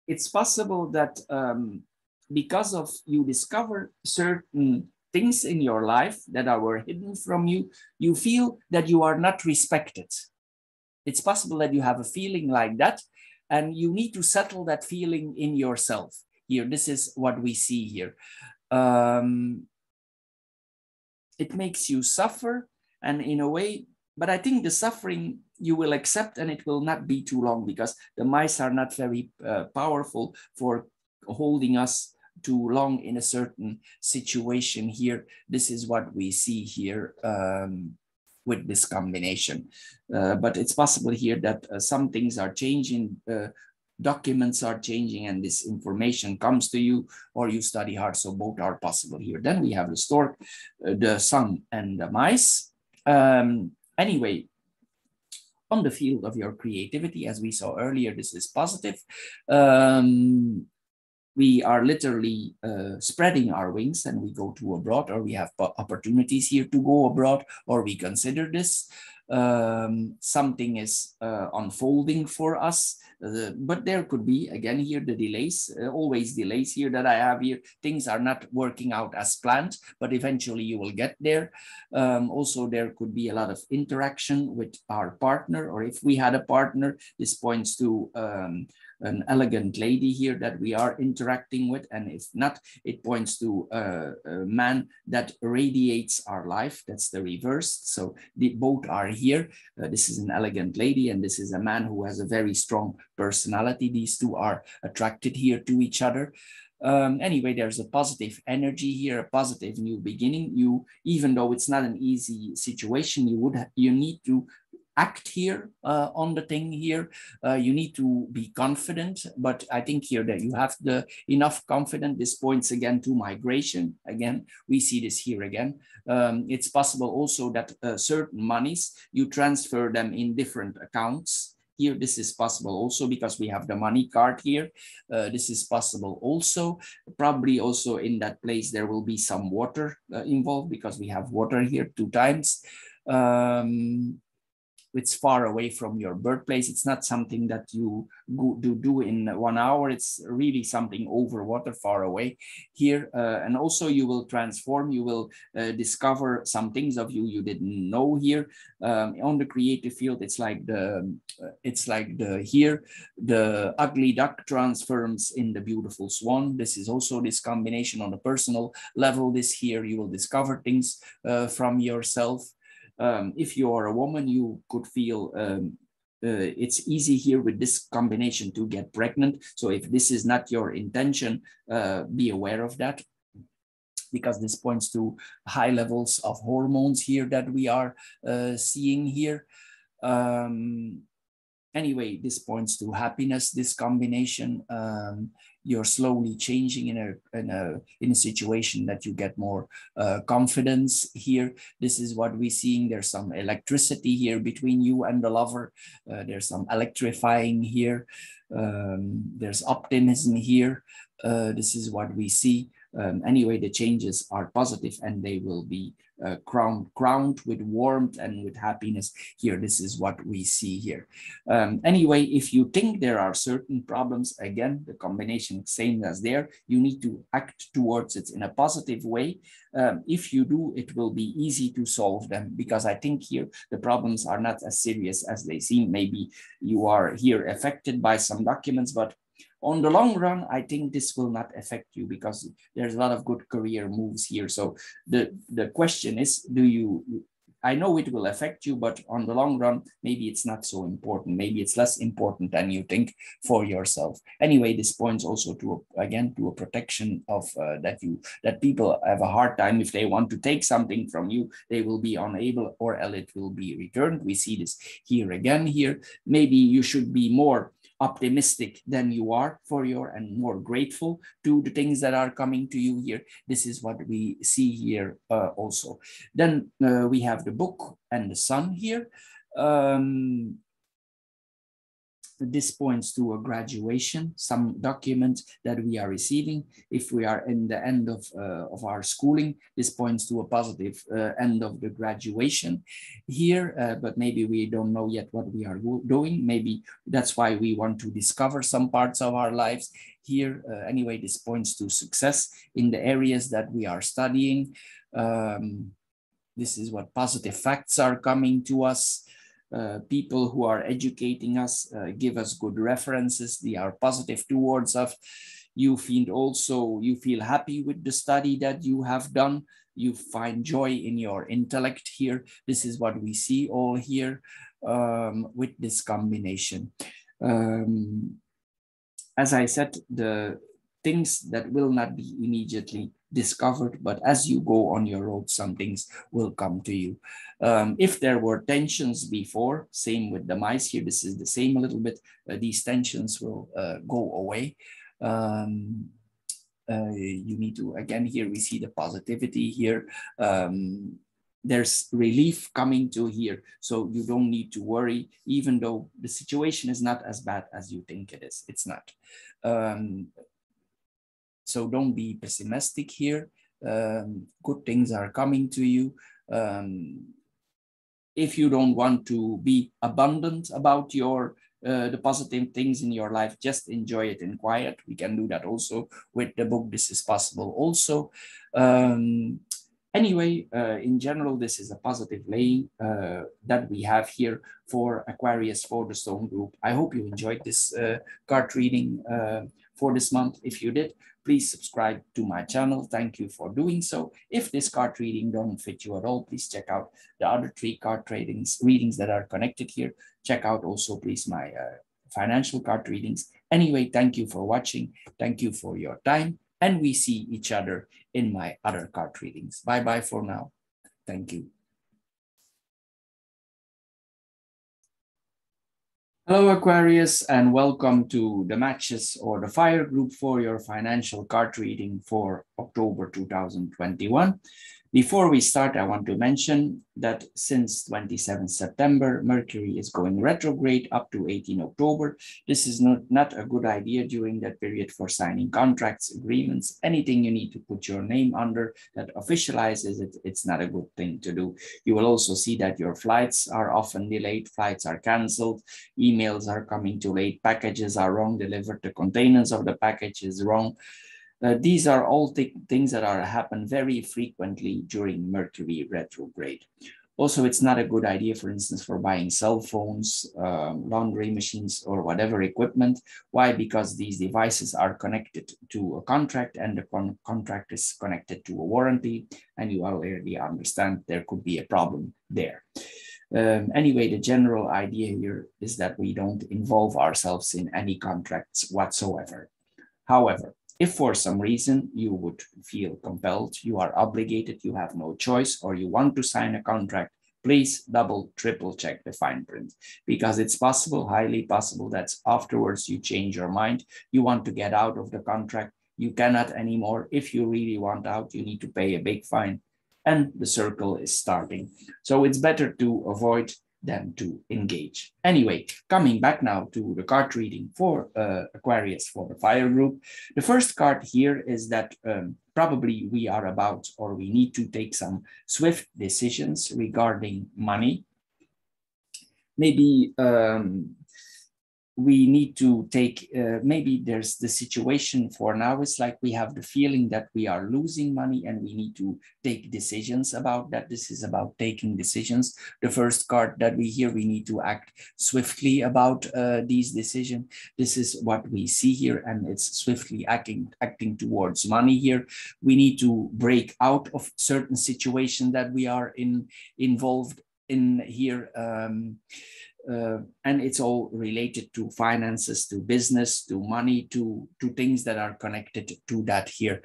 It's possible that because of you discover certain things in your life that were hidden from you, you feel that you are not respected. It's possible that you have a feeling like that, and you need to settle that feeling in yourself. Here, this is what we see here. It makes you suffer, and in a way, but I think the suffering you will accept, and it will not be too long, because the mice are not very powerful for holding us too long in a certain situation here. This is what we see here with this combination. But it's possible here that some things are changing, documents are changing, and this information comes to you, or you study hard. So both are possible here. Then we have the stork, the sun, and the mice. Anyway, on the field of your creativity, as we saw earlier, this is positive. We are literally spreading our wings, and we go to abroad, or we have opportunities here to go abroad, or we consider this. Something is unfolding for us, but there could be, again, here the delays, always delays here that I have here. Things are not working out as planned, but eventually you will get there. Also, there could be a lot of interaction with our partner, or if we had a partner, this points to an elegant lady here that we are interacting with, and if not, it points to a man that radiates our life. That's the reverse. So both are here. This is an elegant lady, and this is a man who has a very strong personality. These two are attracted here to each other. Anyway, there's a positive energy here, a positive new beginning. Even though it's not an easy situation, you need to act here on the thing here. You need to be confident, but I think here that you have enough confidence. This points again to migration. Again, we see this here again. It's possible also that certain monies, you transfer them in different accounts. Here, this is possible also because we have the money card here. This is possible also. Probably also in that place, there will be some water involved, because we have water here 2 times. It's far away from your birthplace. It's not something that you do in 1 hour. It's really something over water, far away here. And also you will transform, you will discover some things of you didn't know here. On the creative field, it's like the ugly duck transforms in the beautiful swan. This is also this combination on a personal level. This here, you will discover things from yourself. If you are a woman, you could feel it's easy here with this combination to get pregnant. So if this is not your intention, be aware of that, because this points to high levels of hormones here that we are seeing here. Anyway, this points to happiness, this combination. You're slowly changing in a situation that you get more confidence here. This is what we're seeing. There's some electricity here between you and the lover. There's some electrifying here. There's optimism here. This is what we see. Anyway, the changes are positive and they will be crowned with warmth and with happiness here. This is what we see here. Anyway, if you think there are certain problems, again, the combination same as there, you need to act towards it in a positive way. If you do, it will be easy to solve them, because I think here the problems are not as serious as they seem. Maybe you are here affected by some documents, but on the long run, I think this will not affect you, because there's a lot of good career moves here. So the question is, I know it will affect you, but on the long run, maybe it's not so important. Maybe it's less important than you think for yourself. Anyway, this points also to, again, to a protection of that people have a hard time. If they want to take something from you, they will be unable, or else it will be returned. We see this here again here. Maybe you should be more optimistic than you are and more grateful to the things that are coming to you here. This is what we see here also. Then we have the book and the sun here. This points to a graduation, some document that we are receiving. If we are in the end of our schooling, this points to a positive end of the graduation here, but maybe we don't know yet what we are doing. Maybe that's why we want to discover some parts of our lives here. Anyway, this points to success in the areas that we are studying. This is what positive facts are coming to us. People who are educating us give us good references. They are positive towards us. You feel happy with the study that you have done. You find joy in your intellect here. This is what we see all here with this combination. As I said, the things that will not be immediately discovered, but as you go on your road, some things will come to you. If there were tensions before, same with the mice here, this is the same a little bit, these tensions will go away. You need to, again, here we see the positivity here. There's relief coming to here, so you don't need to worry, even though the situation is not as bad as you think it is. It's not. So don't be pessimistic here. Good things are coming to you. If you don't want to be abundant about the positive things in your life, just enjoy it in quiet. We can do that also with the book. This is possible also. Anyway, in general, this is a positive laying that we have here for Aquarius, for the Stone Group. I hope you enjoyed this card reading for this month. If you did, please subscribe to my channel. Thank you for doing so. If this card reading don't fit you at all, please check out the other 3 card readings that are connected here. Check out also, please, my financial card readings. Anyway, thank you for watching. Thank you for your time. And we see each other in my other card readings. Bye-bye for now. Thank you. Hello, Aquarius, and welcome to the matches or the fire group for your financial card reading for October 2021. Before we start, I want to mention that since 27 September, Mercury is going retrograde up to 18 October. This is not a good idea during that period for signing contracts, agreements, anything you need to put your name under that officializes it. It's not a good thing to do. You will also see that your flights are often delayed, flights are canceled, emails are coming too late, packages are wrong delivered, the containers of the package is wrong. These are all things that happen very frequently during Mercury retrograde. Also, it's not a good idea, for instance, for buying cell phones, laundry machines, or whatever equipment. Why? Because these devices are connected to a contract, and the contract is connected to a warranty, and you already understand there could be a problem there. Anyway, the general idea here is that we don't involve ourselves in any contracts whatsoever. However, if for some reason you would feel compelled, you are obligated, you have no choice, or you want to sign a contract, please double, triple check the fine print, because it's possible, highly possible, that afterwards you change your mind, you want to get out of the contract, you cannot anymore. If you really want out, you need to pay a big fine, and the circle is starting. So it's better to avoid than to engage. Anyway, coming back now to the card reading for Aquarius for the fire group. The first card here is that probably we are about, or we need to take some swift decisions regarding money. Maybe we need to take, maybe there's the situation for now, it's like we have the feeling that we are losing money and we need to take decisions about that. This is about taking decisions. The first card that we hear, we need to act swiftly about these decisions. This is what we see here, and it's swiftly acting towards money here. We need to break out of certain situations that we are involved in here. And it's all related to finances, to business, to money, to things that are connected to that here.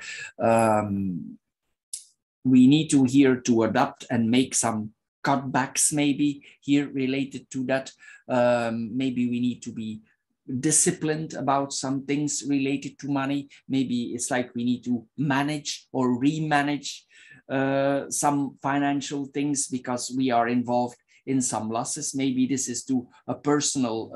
We need to here to adapt and make some cutbacks maybe here related to that. Maybe we need to be disciplined about some things related to money. Maybe it's like we need to manage or remanage some financial things because we are involved in some losses. Maybe this is to a personal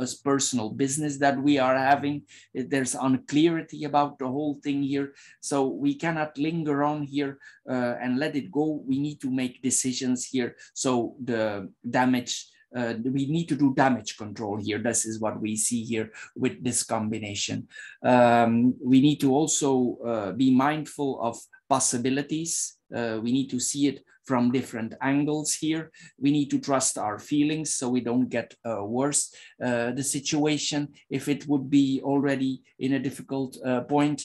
business that we are having. There's unclarity about the whole thing here. So we cannot linger on here and let it go. We need to make decisions here. So the damage, we need to do damage control here. This is what we see here with this combination. We need to also be mindful of possibilities. We need to see it from different angles here. We need to trust our feelings so we don't get worse the situation if it would be already in a difficult point.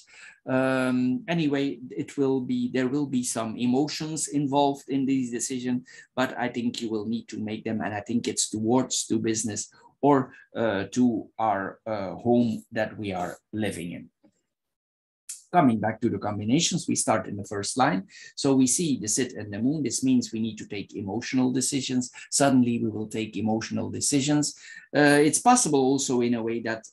Anyway, there will be some emotions involved in these decisions, but I think you will need to make them, and I think it's to business or to our home that we are living in. Coming back to the combinations, we start in the first line. So we see the Sit and the Moon. This means we need to take emotional decisions. Suddenly we will take emotional decisions. It's possible also in a way that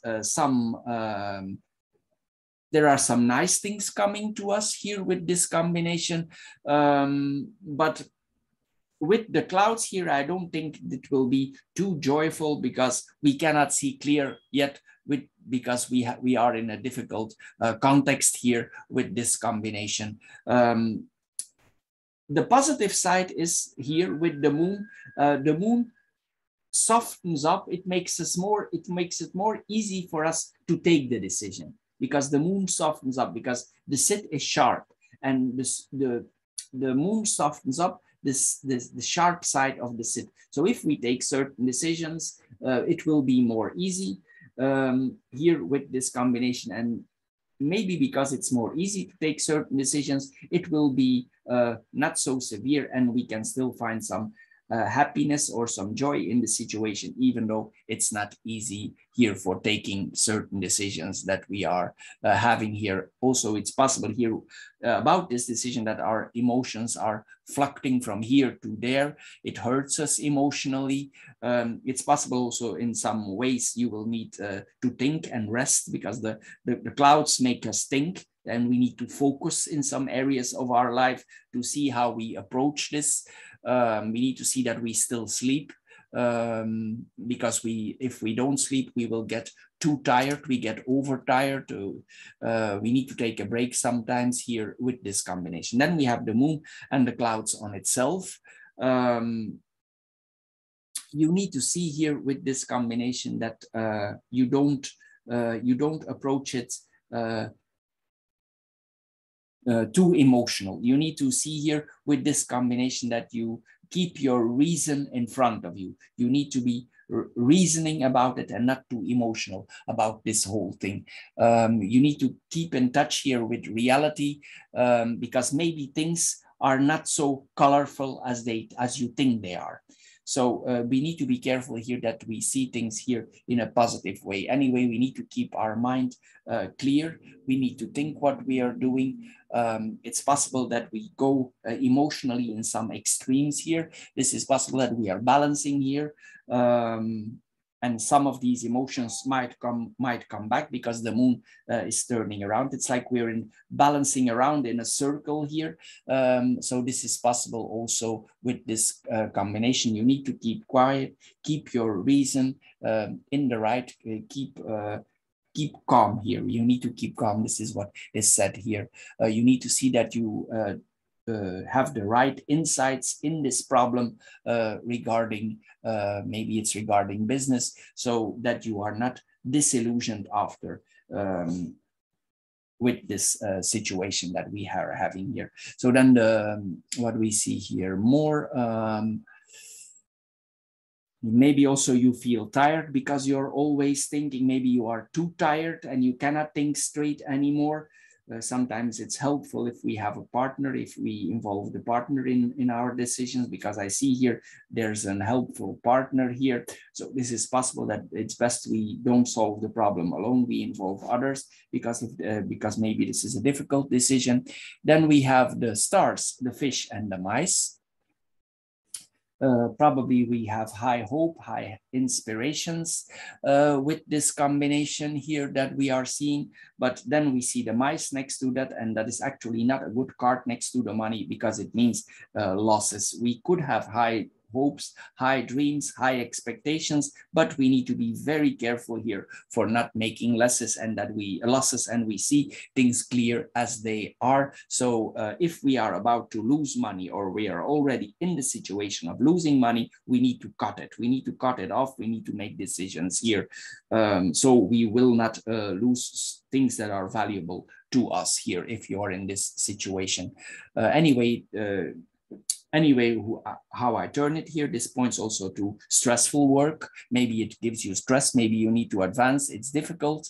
there are some nice things coming to us here with this combination. But with the clouds here, I don't think it will be too joyful because we cannot see clear yet because we are in a difficult context here with this combination. The positive side is here with the moon. The moon softens up. It makes it more easy for us to take the decision because the moon softens up, because the Sit is sharp, and the moon softens up the sharp side of the Sit. So if we take certain decisions, it will be more easy here with this combination. And maybe because it's more easy to take certain decisions, it will be not so severe, and we can still find some happiness or some joy in the situation, even though it's not easy here for taking certain decisions that we are having here. Also, it's possible here about this decision that our emotions are fluctuating from here to there. It hurts us emotionally. It's possible also in some ways you will need to think and rest, because the clouds make us think, and we need to focus in some areas of our life to see how we approach this. We need to see that we still sleep, because if we don't sleep, we will get too tired, we get overtired. We need to take a break sometimes here with this combination. Then we have the moon and the clouds on itself. You need to see here with this combination that you don't approach it too emotional. You need to see here with this combination that you keep your reason in front of you. You need to be reasoning about it and not too emotional about this whole thing. You need to keep in touch here with reality, because maybe things are not so colorful as you think they are. So we need to be careful here that we see things here in a positive way. Anyway, we need to keep our mind clear. We need to think what we are doing. It's possible that we go emotionally in some extremes here. This is possible that we are balancing here. And some of these emotions might come back because the moon is turning around. It's like we're in balancing around in a circle here. So this is possible also with this combination. You need to keep quiet, keep your reason in the right, keep calm here. You need to keep calm. This is what is said here. You need to see that you have the right insights in this problem regarding, maybe it's regarding business, so that you are not disillusioned after with this situation that we are having here. So then what we see here more, maybe also you feel tired because you're always thinking. Maybe you are too tired and you cannot think straight anymore. Sometimes it's helpful if we have a partner, if we involve the partner in our decisions, because I see here there's an helpful partner here. So this is possible that it's best we don't solve the problem alone, we involve others, because maybe this is a difficult decision. Then we have the stars, the fish and the mice. Probably we have high hope, high inspirations with this combination here that we are seeing. But then we see the mice next to that, and that is actually not a good card next to the money, because it means losses. We could have high hopes, high dreams, high expectations, but we need to be very careful here for not making losses, and we see things clear as they are. So if we are about to lose money, or we are already in the situation of losing money, we need to cut it. We need to cut it off. We need to make decisions here. So we will not lose things that are valuable to us here if you are in this situation. Anyway, how I turn it here, this points also to stressful work. Maybe it gives you stress. Maybe you need to advance. It's difficult.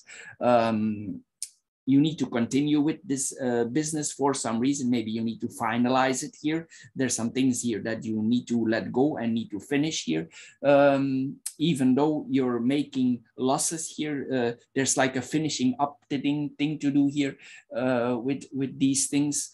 You need to continue with this business for some reason. Maybe you need to finalize it here. There's some things here that you need to let go and need to finish here. Even though you're making losses here, there's like a finishing up thing to do here with these things.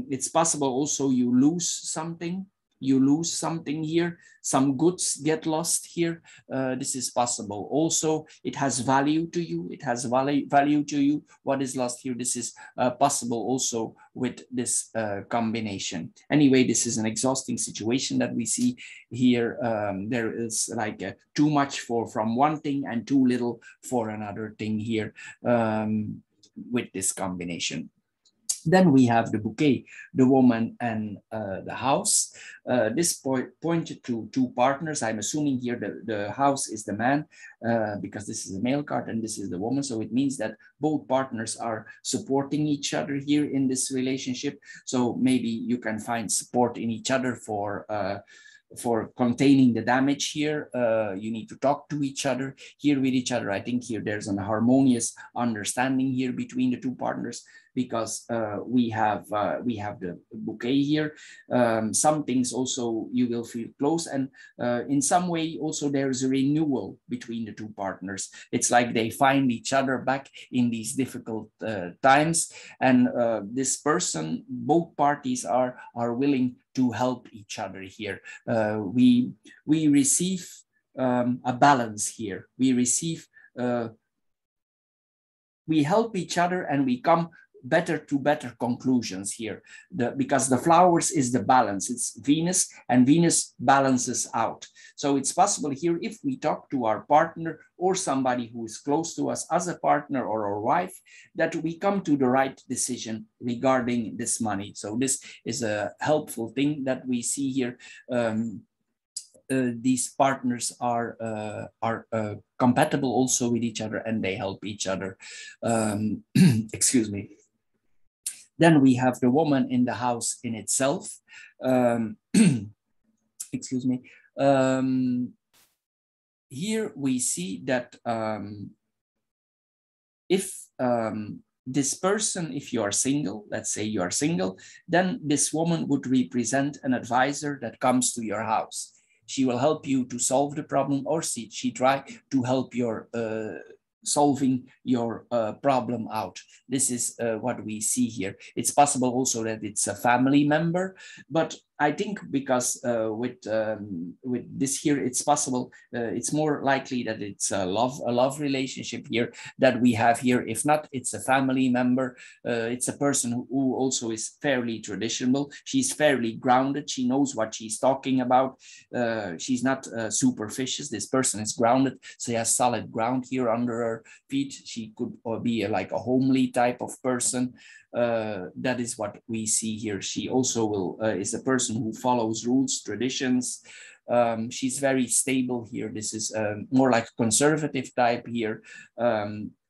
It's possible also you lose something. You lose something here. Some goods get lost here. This is possible. Also, it has value to you. It has value to you. What is lost here? This is possible also with this combination. Anyway, this is an exhausting situation that we see here. There is like too much from one thing and too little for another thing here with this combination. Then we have the bouquet, the woman and the house. This pointed to two partners. I'm assuming here the house is the man because this is a male card and this is the woman. So it means that both partners are supporting each other here in this relationship. So maybe you can find support in each other for containing the damage here. You need to talk to each other here with each other. I think here there's an harmonious understanding here between the two partners, because we have the bouquet here. Some things also you will feel close, and in some way also there's a renewal between the two partners. It's like they find each other back in these difficult times, and this person, both parties are willing to help each other here. We receive a balance here. We help each other and we come to better conclusions here. Because the flowers is the balance. It's Venus, and Venus balances out. So it's possible here, if we talk to our partner or somebody who is close to us as a partner or our wife, that we come to the right decision regarding this money. So this is a helpful thing that we see here. These partners are compatible also with each other, and they help each other. Excuse me. Then we have the woman in the house in itself. Excuse me. Here we see that if this person, if you are single, let's say you are single, then this woman would represent an advisor that comes to your house. She will help you to solve the problem, or she try to help your solving your problem out. This is what we see here. It's possible also that it's a family member, but I think because with this here, it's possible, it's more likely that it's a love relationship here that we have here. If not, it's a family member. It's a person who also is fairly traditional. She's fairly grounded. She knows what she's talking about. She's not superficial. This person is grounded. So she has solid ground here under her feet. She could be like a homely type of person. That is what we see here. She also is a person who follows rules, traditions. She's very stable here. This is more like a conservative type here.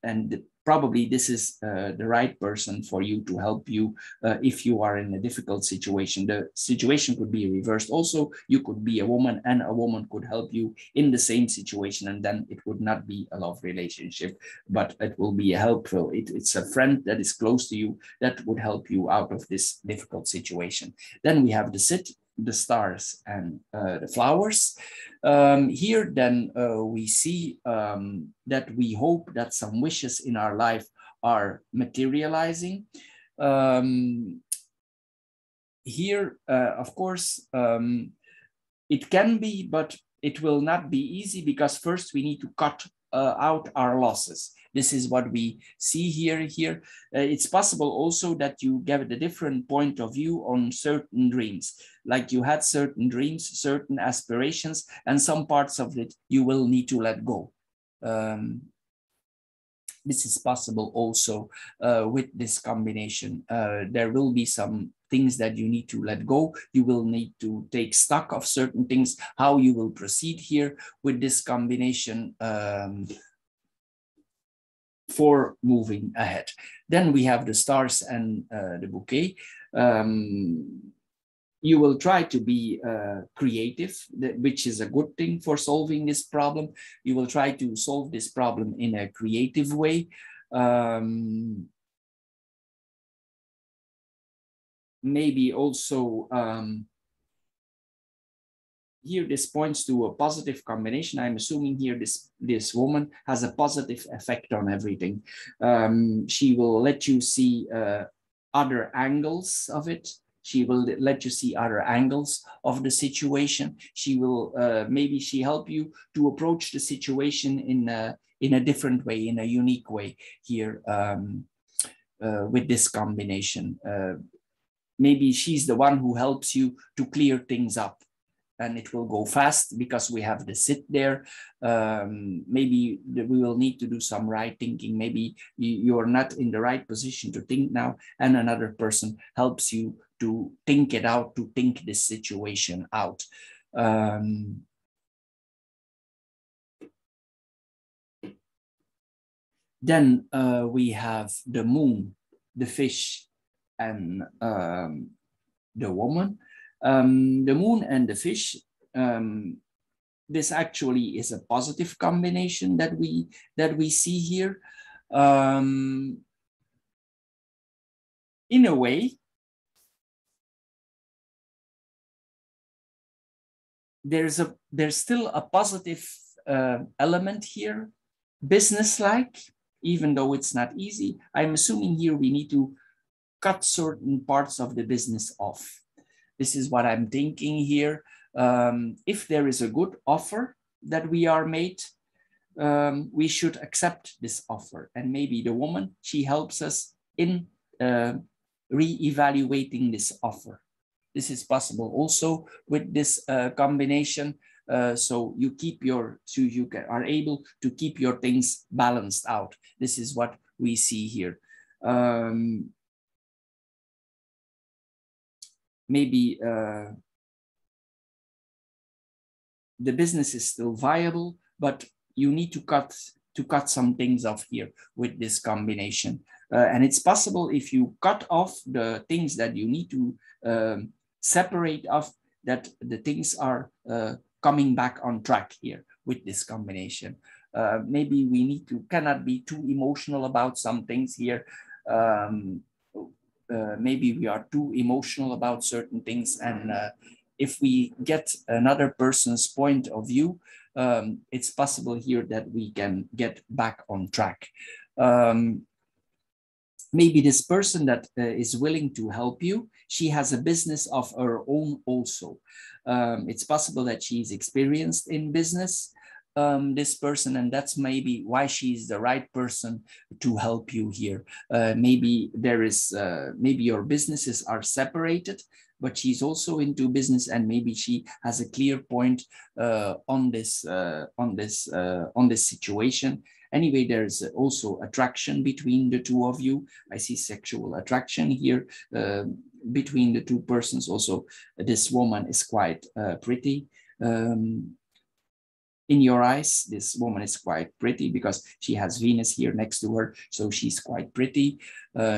And probably this is the right person for you to help you if you are in a difficult situation. The situation could be reversed. Also, you could be a woman and a woman could help you in the same situation, and then it would not be a love relationship, but it will be a helpful. It's a friend that is close to you that would help you out of this difficult situation. Then we have the sit, the stars, and the flowers. Here then we see that we hope that some wishes in our life are materializing. Here, of course, it can be, but it will not be easy, because first we need to cut out our losses. This is what we see here. It's possible also that you get a different point of view on certain dreams. Like you had certain dreams, certain aspirations, and some parts of it you will need to let go. This is possible also with this combination. There will be some things that you need to let go. You will need to take stock of certain things, how you will proceed here with this combination for moving ahead. Then we have the stars and the bouquet. You will try to be creative, which is a good thing for solving this problem. You will try to solve this problem in a creative way. Maybe also here this points to a positive combination. I'm assuming here this woman has a positive effect on everything. She will let you see other angles of it. She will let you see other angles of the situation. She will maybe she help you to approach the situation in a different way, in a unique way here with this combination. Maybe she's the one who helps you to clear things up, and it will go fast because we have the sit there. Maybe we will need to do some right thinking. Maybe you're not in the right position to think now, and another person helps you to think it out, to think this situation out. Then we have the moon, the fish, and the woman. The moon and the fish, this actually is a positive combination that we see here. In a way, there's still a positive element here, business-like, even though it's not easy. I'm assuming here we need to cut certain parts of the business off. This is what I'm thinking here. If there is a good offer that we are made, we should accept this offer. And maybe the woman, she helps us in re-evaluating this offer. This is possible also with this combination. So you are able to keep your things balanced out. This is what we see here. Maybe the business is still viable, but you need to cut some things off here with this combination. And it's possible if you cut off the things that you need to separate off, that the things are coming back on track here with this combination. Maybe we cannot be too emotional about some things here. Maybe we are too emotional about certain things, and if we get another person's point of view, it's possible here that we can get back on track. Maybe this person that is willing to help you, she has a business of her own also. It's possible that she's experienced in business, this person, and that's maybe why she's the right person to help you here. Maybe there is, maybe your businesses are separated, but she's also into business, and maybe she has a clear point on this situation. Anyway, there's also attraction between the two of you. I see sexual attraction here between the two persons. Also, this woman is quite pretty. In your eyes, this woman is quite pretty because she has Venus here next to her, so she's quite pretty.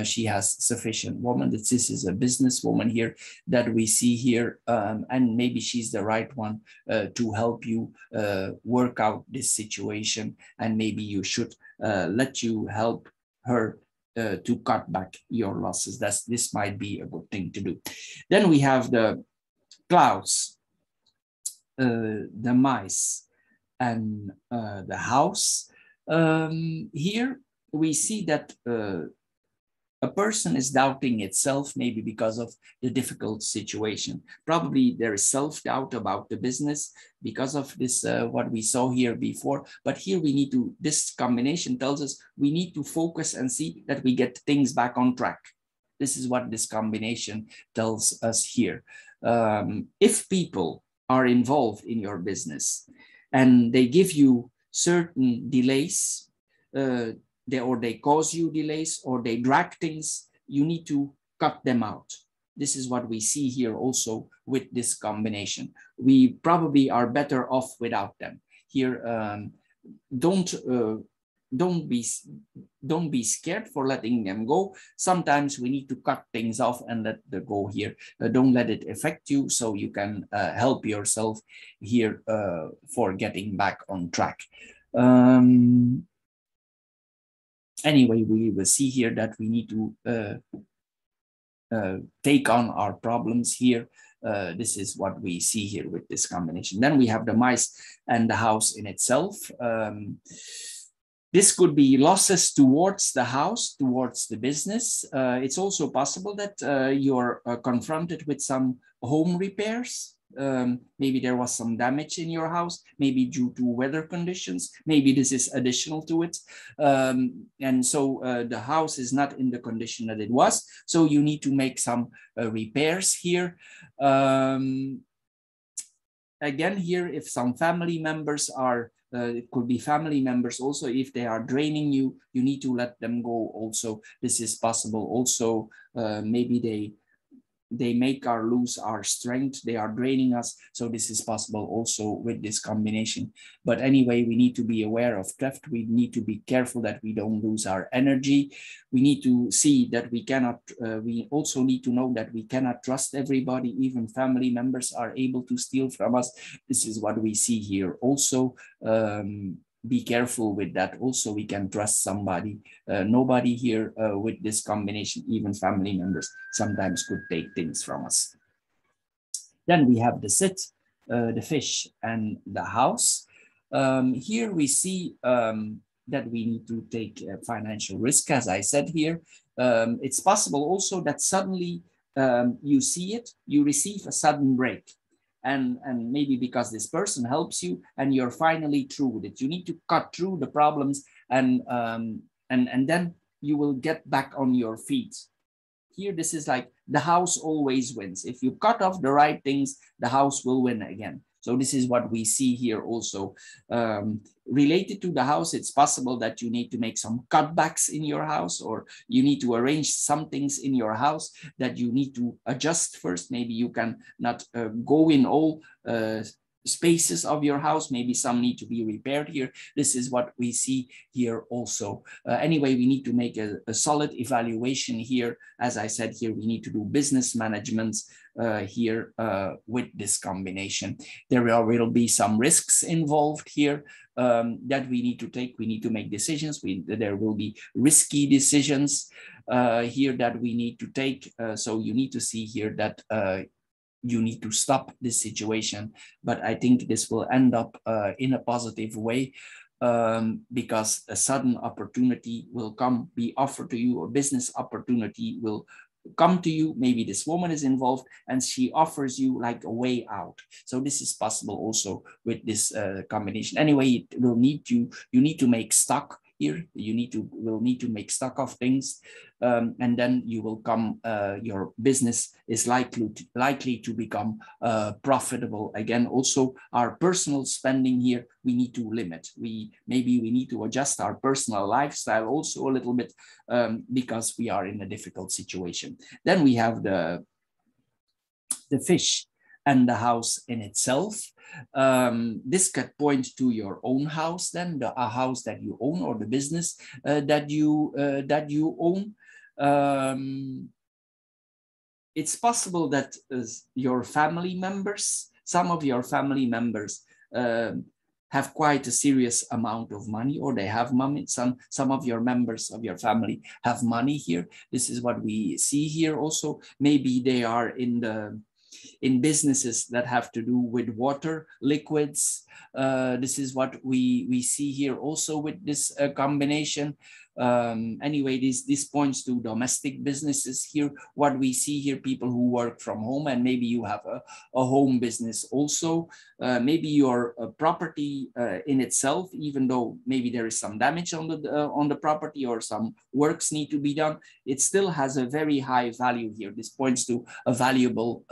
She has sufficient woman. This is a businesswoman here that we see here, and maybe she's the right one to help you work out this situation, and maybe you should let you help her to cut back your losses. This might be a good thing to do. Then we have the clouds, the mice, and the house. Here we see that a person is doubting itself, maybe because of the difficult situation. Probably there is self-doubt about the business because of this, what we saw here before. But here we need to, this combination tells us we need to focus and see that we get things back on track. This is what this combination tells us here. If people are involved in your business, and they give you certain delays, or they cause you delays, or they drag things, you need to cut them out. This is what we see here also with this combination. We probably are better off without them. Here, don't be scared for letting them go. Sometimes we need to cut things off and let them go here. Don't let it affect you, so you can help yourself here for getting back on track. Anyway, we will see here that we need to take on our problems here. This is what we see here with this combination. Then we have the mice and the house in itself. This could be losses towards the house, towards the business. It's also possible that you're confronted with some home repairs. Maybe there was some damage in your house, maybe due to weather conditions. Maybe this is additional to it. And so the house is not in the condition that it was. So you need to make some repairs here. Again, here, if some family members are, it could be family members also, if they are draining you, you need to let them go also. This is possible also. Maybe they make our lose our strength, they are draining us. So this is possible also with this combination. But anyway, we need to be aware of theft. We need to be careful that we don't lose our energy. We need to see that we cannot, we also need to know that we cannot trust everybody. Even family members are able to steal from us. This is what we see here also. Be careful with that. Also, we can trust somebody. Nobody here with this combination, even family members, sometimes could take things from us. Then we have the sit, the fish, and the house. Here we see that we need to take financial risk, as I said here. It's possible also that suddenly you see it, you receive a sudden break. And maybe because this person helps you and you're finally through with it. You need to cut through the problems and then you will get back on your feet. Here, this is like the house always wins. If you cut off the right things, the house will win again. So this is what we see here also. Related to the house, it's possible that you need to make some cutbacks in your house, or you need to arrange some things in your house that you need to adjust first. Maybe you can not go in all spaces of your house. Maybe some need to be repaired here. This is what we see here also. Anyway, we need to make a solid evaluation here. As I said here, we need to do business management here with this combination. There will be some risks involved here that we need to take. We need to make decisions. There will be risky decisions here that we need to take. So you need to see here that you need to stop this situation. But I think this will end up in a positive way, because a sudden opportunity will be offered to you, a business opportunity will come to you. Maybe this woman is involved and she offers you like a way out. So this is possible also with this combination. Anyway, it will need you need to make stock here. You will need to make stock of things, and then you will come. Your business is likely to become profitable again. Also, our personal spending here we need to limit. Maybe we need to adjust our personal lifestyle also a little bit, because we are in a difficult situation. Then we have the fish and the house in itself. This could point to your own house, then a house that you own, or the business that you own. It's possible that your family members, some of your family members, have quite a serious amount of money, or they have money. Some of your members of your family have money here. This is what we see here also. Maybe they are in businesses that have to do with water, liquids. This is what we see here also with this combination. Anyway, this points to domestic businesses here. What we see here, people who work from home, and maybe you have a home business also. Maybe your property in itself, even though maybe there is some damage on the property or some works need to be done, it still has a very high value here. This points to a valuable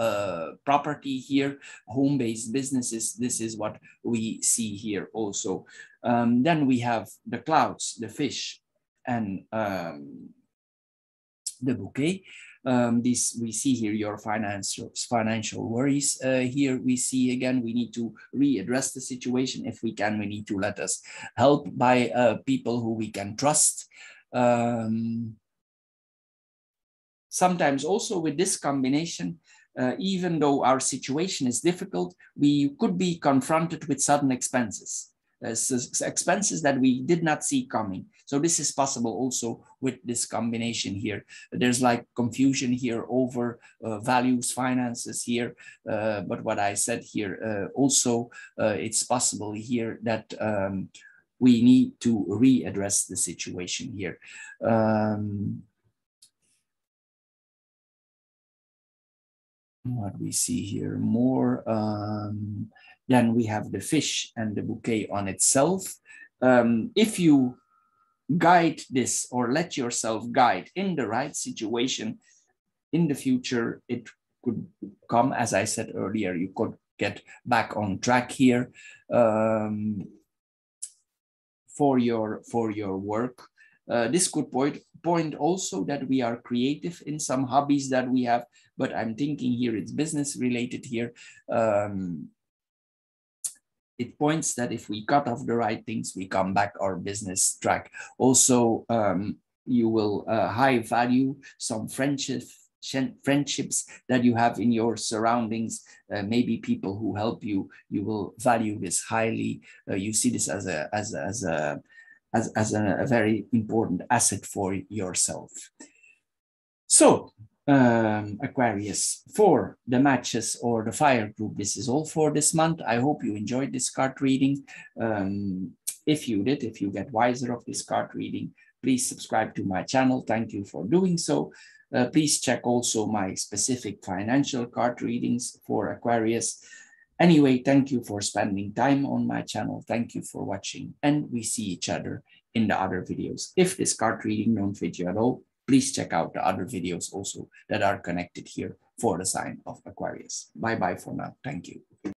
property here. Home-based businesses, this is what we see here also. Then we have the clouds, the fish, and the bouquet. This we see here your financial worries. Here we see again, we need to readdress the situation. If we can, we need to let us help by people who we can trust. Sometimes also with this combination, even though our situation is difficult, we could be confronted with sudden expenses. Expenses that we did not see coming. So this is possible also with this combination here. There's like confusion here over values, finances here. But what I said here also, it's possible here that we need to readdress the situation here. What we see here more, then we have the fish and the bouquet on itself. If you guide this or let yourself guide in the right situation in the future, it could come, as I said earlier, you could get back on track here for your work. This could point also that we are creative in some hobbies that we have, but I'm thinking here it's business related here. It points that if we cut off the right things, we come back our business track. Also, you will high value some friendships that you have in your surroundings. Maybe people who help you, you will value this highly. You see this as a very important asset for yourself. So, Aquarius, for the matches or the fire group, this is all for this month. I hope you enjoyed this card reading. If you did, if you get wiser of this card reading, please subscribe to my channel. Thank you for doing so. Please check also my specific financial card readings for Aquarius. Anyway, thank you for spending time on my channel. Thank you for watching, and we see each other in the other videos. If this card reading don't fit you at all, please check out the other videos also that are connected here for the sign of Aquarius. Bye-bye for now. Thank you.